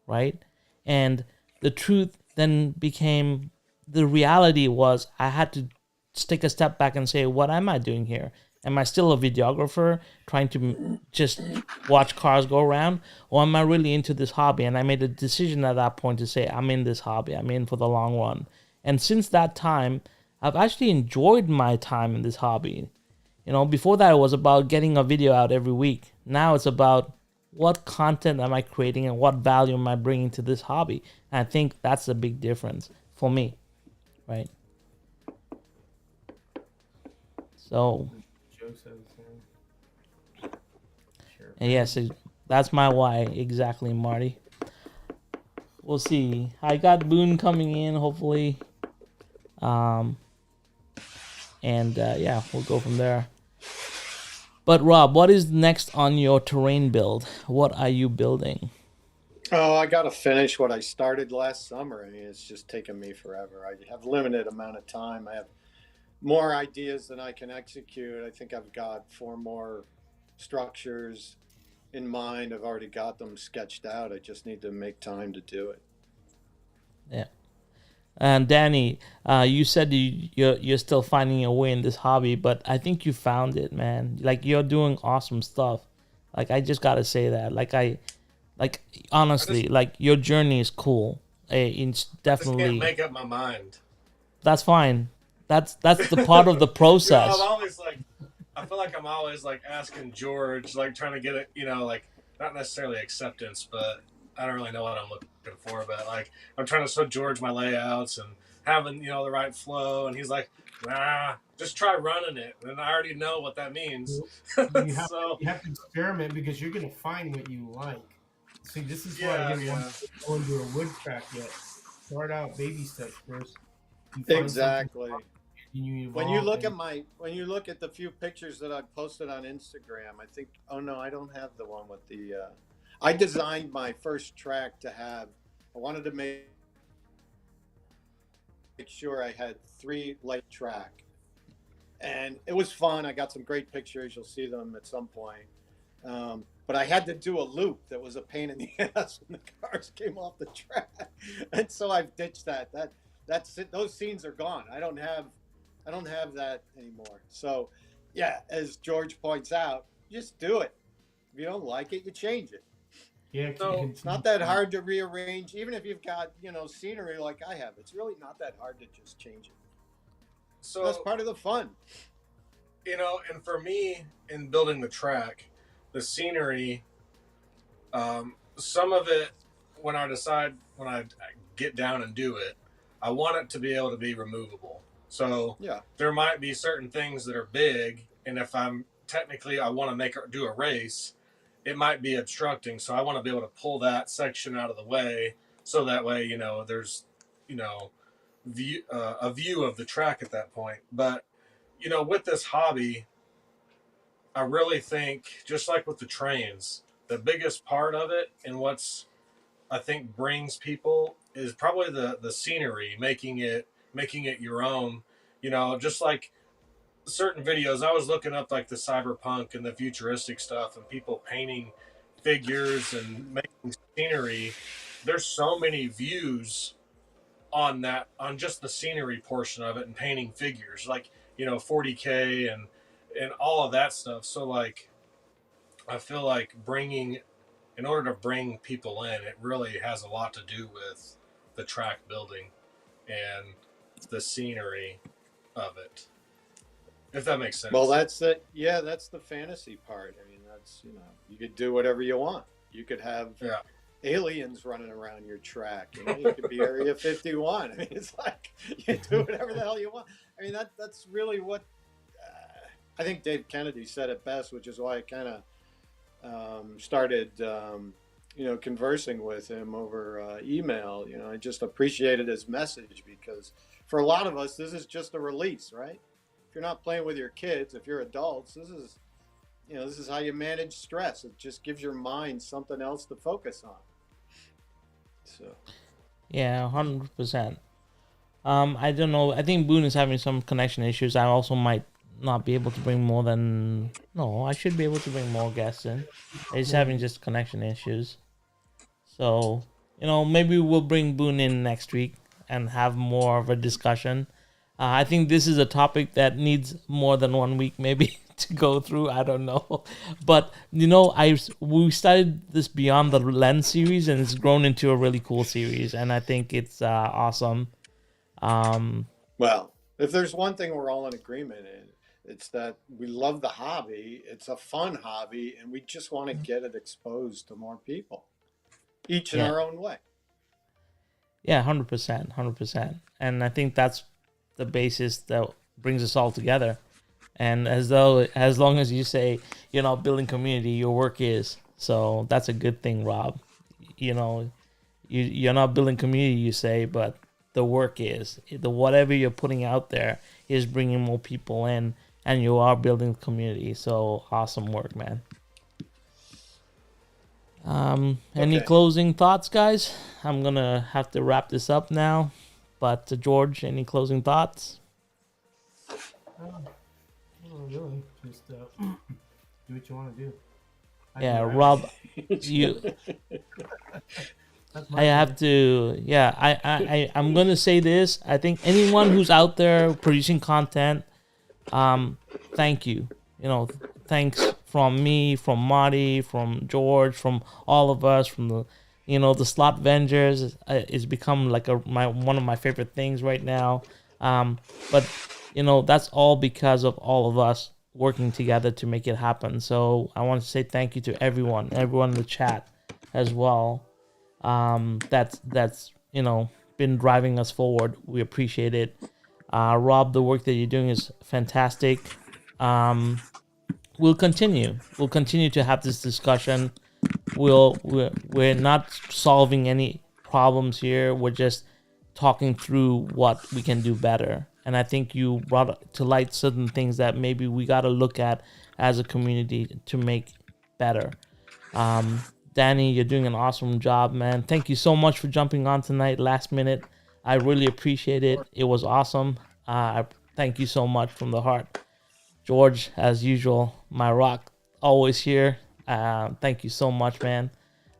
right? And the truth then became, the reality was I had to take a step back and say, what am I doing here? Am I still a videographer trying to just watch cars go around? Or am I really into this hobby? And I made a decision at that point to say, I'm in this hobby. I'm in for the long run. And since that time, I've actually enjoyed my time in this hobby. Before that, it was about getting a video out every week. Now it's about what content am I creating and what value am I bringing to this hobby? And I think that's a big difference for me, right? So, and yes, that's my why exactly, Marty. We'll see. I got Boone coming in, hopefully. And yeah, we'll go from there. But Rob, what is next on your terrain build? What are you building? Oh, I got to finish what I started last summer. I mean, it's just taken me forever. I have limited amount of time. I have more ideas than I can execute. I think I've got 4 more structures in mind. I've already got them sketched out. I just need to make time to do it. Yeah. And Danny, you said you're still finding your way in this hobby, but I think you found it, man. Like you're doing awesome stuff. Like I just gotta say that. Like honestly, like your journey is cool. It's I just can't definitely make up my mind. that's fine. That's the part of the I'm process. always like, I feel like I'm always like asking George, like trying to get it, like not necessarily acceptance, but I don't really know what I'm looking for. But like, I'm trying to show George my layouts and having, the right flow. And he's like, nah, just try running it. And I already know what that means. You have So, you have to experiment because you're gonna find what you like. See, this is why I yeah, didn't want yeah. to go into a wood track yet. Start out baby steps first. You find something Exactly. and you When you evolve. look And at the few pictures that I posted on Instagram, I think, oh no, I don't have the one with the. I designed my first track to have. I wanted to make sure I had 3 light track, and it was fun. I got some great pictures. You'll see them at some point. But I had to do a loop that was a pain in the ass when the cars came off the track, and so I've ditched that. That's it. Those scenes are gone. I don't have that anymore. So, yeah, as George points out, just do it. If you don't like it, you change it. yeah, So, It's not that hard to rearrange, even if you've got scenery like I have. It's really not that hard to just change it. That's so part of the fun. and for me in building the track, the scenery, some of it, when I get down and do it, I want it to be able to be removable. So Yeah. there might be certain things that are big, and if I want to do a race, it might be obstructing. So I want to be able to pull that section out of the way, so that way there's you know a view of the track at that point. But with this hobby, I really think, just like with the trains, the biggest part of it and what's I think brings people is probably the scenery, making it your own. Just like certain videos, I was looking up like the cyberpunk and the futuristic stuff, and people painting figures and making scenery. There's so many views on just the scenery portion of it and painting figures, like 40K and all of that stuff. So like, I feel like in order to bring people in, it really has a lot to do with the track building and the scenery of it, if that makes Well, sense. that's it. Yeah, that's the fantasy part. I mean, that's you could do whatever you want. You could have Yeah. aliens running around your track. You could be Area 51. I mean, it's like you do whatever the hell you want. I mean, that's really what I think Dave Kennedy said it best, which is why I kind of started, conversing with him over email. I just appreciated his message because for a lot of us, this is just a release, right? If you're not playing with your kids, if you're adults, this is how you manage stress. It just gives your mind something else to focus on. So Yeah, 100%. I don't know. I think Boone is having some connection issues. I also might not be able to bring more than no. I should be able to bring more guests in. He's having just connection issues. So maybe we'll bring Boone in next week and have more of a discussion. I think this is a topic that needs more than 1 week, maybe, to go through. I don't know, but we started this Beyond the Lens series, and it's grown into a really cool series, and I think it's awesome. well, if there's one thing we're all in agreement in, it's that we love the hobby. It's a fun hobby, and we just want to get it exposed to more people, each in Yeah, our own way. yeah, 100%, 100%, and I think that's the basis that brings us all together. And as long as you say you're not building community, your work is. So that's a good thing, Rob. You know, you're not building community, you say, but the work is. The whatever you're putting out there is bringing more people in, and you are building community. So awesome work, man. Any Okay. closing thoughts, guys? I'm gonna have to wrap this up now. But George, any closing thoughts? oh, really, just do what you want to do. I Yeah, do that. Rob, you That's I my have to, yeah. I'm gonna say this. I think anyone who's out there producing content, thank you. You know, thanks from me, from Marty, from George, from all of us, from the, the slot vengers is become like one of my favorite things right now. But that's all because of all of us working together to make it happen. So I want to say thank you to everyone in the chat as well. That's been driving us forward. We appreciate it. Rob, the work that you're doing is fantastic. We'll continue. We'll continue to have this discussion. We're not solving any problems here. We're just talking through what we can do better. And I think you brought to light certain things that maybe we got to look at as a community to make better. Danny, you're doing an awesome job, man. Thank you so much for jumping on tonight, last minute. I really appreciate it. It was awesome. Thank you so much from the heart. George, as usual, my rock, always here. Thank you so much, man.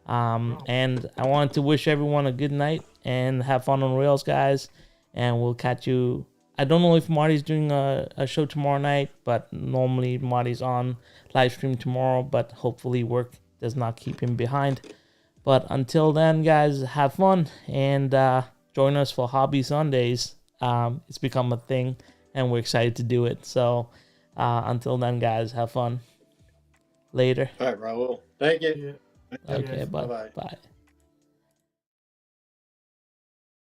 And I wanted to wish everyone a good night and have fun on Rails, guys. And we'll catch you. I don't know if Marty's doing a show tomorrow night, but normally Marty's on live stream tomorrow, but hopefully work does not keep him behind. But until then, guys, have fun and join us for Hobby Sundays. It's become a thing, and we're excited to do it. So until then, guys, have fun. Later. All right, Raul. Thank you. Yeah. Okay, bye. Bye-bye. Bye.